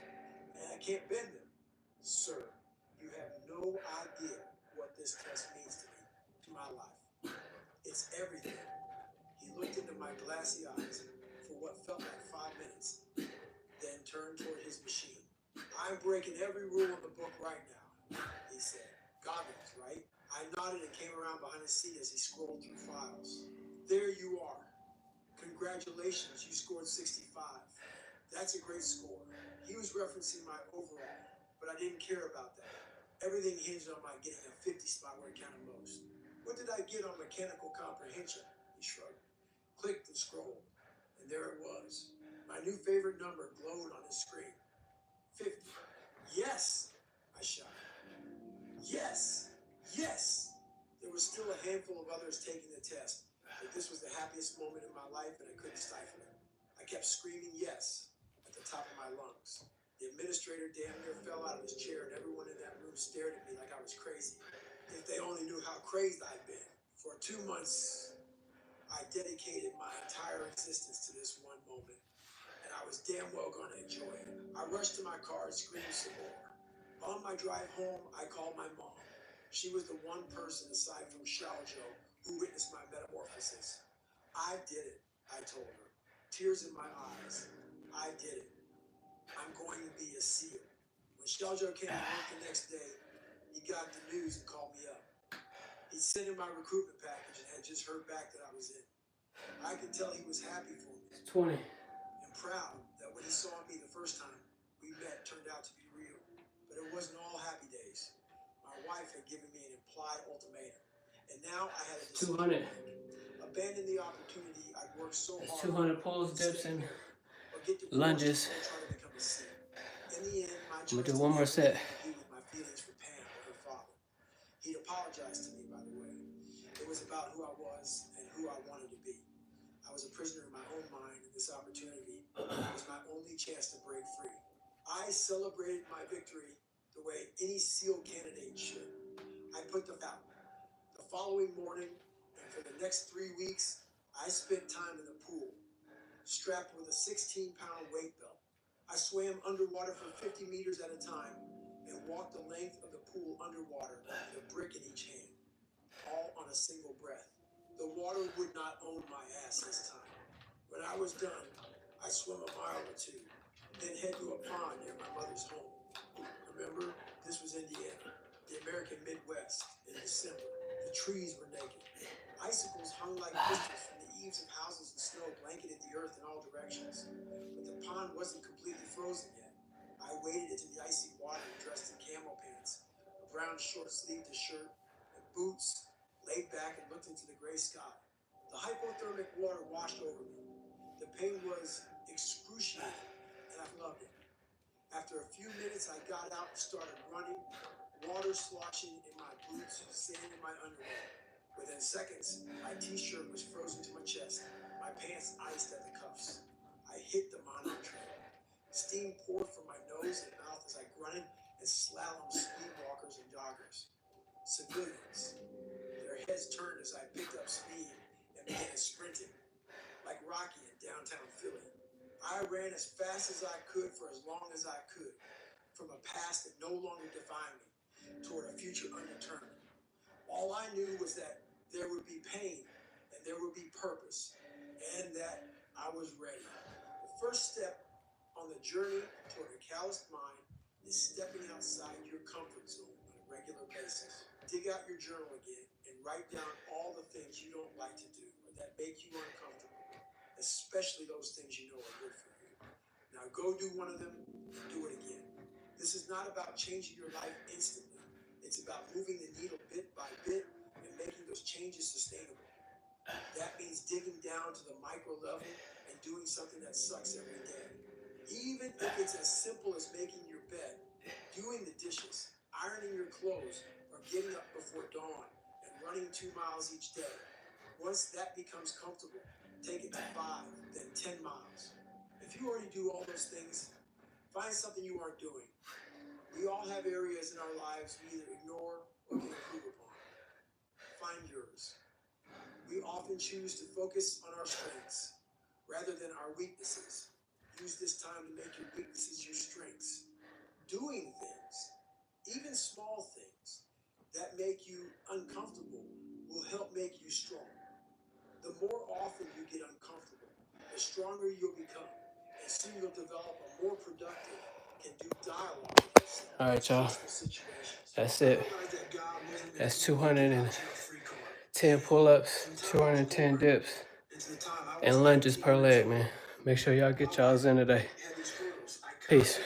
and I can't bend them. Sir, you have no idea what this test means to me, to my life. It's everything. He looked into my glassy eyes for what felt like 5 minutes, then turned toward his machine. I'm breaking every rule in the book right now, he said. Goggins, right? I nodded and came around behind his seat as he scrolled through files. There you are. Congratulations, you scored 65. That's a great score. He was referencing my overall, but I didn't care about that. Everything hinged on my getting a 50 spot where it counted most. What did I get on mechanical comprehension? He shrugged. Clicked and scrolled, and there it was. My new favorite number glowed on his screen. 50. Yes, I shouted. Yes, yes. There was still a handful of others taking the test, but this was the happiest moment in my life, and I couldn't stifle it. I kept screaming yes at the top of my lungs. The administrator damn near fell out of his chair, and everyone in that room stared at me like I was crazy. If they only knew how crazed I'd been. For 2 months, I dedicated my entire existence to this one moment, and I was damn well going to enjoy it. I rushed to my car and screamed some more. On my drive home, I called my mom. She was the one person aside from Shaljo who witnessed my metamorphosis. I did it. I told her, tears in my eyes. I did it. I'm going to be a SEAL. When Sheljo came to work the next day, he got the news and called me up. He sent in my recruitment package and had just heard back that I was in. I could tell he was happy for me. 20. And proud that when he saw me the first time we met turned out to be real. But it wasn't all happy days. My wife had given me an implied ultimatum. And now I had a decision 200. to make. Abandon the opportunity I'd worked so That's hard 200 pulls, dips, and or get divorced lunges. and try to become a SEAL. In the end, my I'm gonna choice do one more set. had to do with my feelings for Pam or her father. He'd apologized to me, by the way. It was about who I was and who I wanted to be. I was a prisoner in my own mind, and this opportunity was my only chance to break free. I celebrated my victory the way any SEAL candidate should. I put the out. The following morning, and for the next 3 weeks, I spent time in the pool, strapped with a 16-pound weight belt. I swam underwater for 50 meters at a time and walked the length of the pool underwater with a brick in each hand, all on a single breath. The water would not own my ass this time. When I was done, I swam a mile or two, then head to a pond near my mother's home. Remember, this was Indiana, the American Midwest, in December. The trees were naked. Icicles hung like pistols from the eaves of houses, and snow blanketed the earth in all directions. But the pond wasn't completely frozen yet. I waded into the icy water dressed in camo pants, a brown short-sleeved shirt, and boots, laid back and looked into the gray sky. The hypothermic water washed over me. The pain was excruciating, and I loved it. After a few minutes, I got out and started running, water sloshing in my boots, sand in my underwear. Within seconds, my t-shirt was frozen to my chest, my pants iced at the cuffs. I hit the mono trail. Steam poured from my nose and mouth as I grunted and slalomed speed walkers and joggers. Civilians. Their heads turned as I picked up speed and began sprinting, like Rocky in downtown Philly. I ran as fast as I could for as long as I could, from a past that no longer defined me, toward a future undetermined. All I knew was that there would be pain, and there would be purpose, and that I was ready. The first step on the journey toward a calloused mind is stepping outside your comfort zone on a regular basis. Dig out your journal again and write down all the things you don't like to do or that make you uncomfortable, especially those things you know are good for you. Now go do one of them and do it again. This is not about changing your life instantly. It's about moving the needle bit by bit and making those changes sustainable. That means digging down to the micro level and doing something that sucks every day. Even if it's as simple as making your bed, doing the dishes, ironing your clothes, or getting up before dawn and running 2 miles each day. Once that becomes comfortable, take it to 5, then 10 miles. If you already do all those things, find something you aren't doing. We all have areas in our lives we either ignore or can improve upon. Find yours. We often choose to focus on our strengths rather than our weaknesses. Use this time to make your weaknesses your strengths. Doing things, even small things, that make you uncomfortable will help make you strong. The more often you get uncomfortable, the stronger you'll become, and soon you'll develop a more productive, can do dialogue with yourself. All right, y'all. That's it. That's 210 pull-ups, 210 dips, and lunges per leg, man. Make sure y'all get y'all's in today. Peace.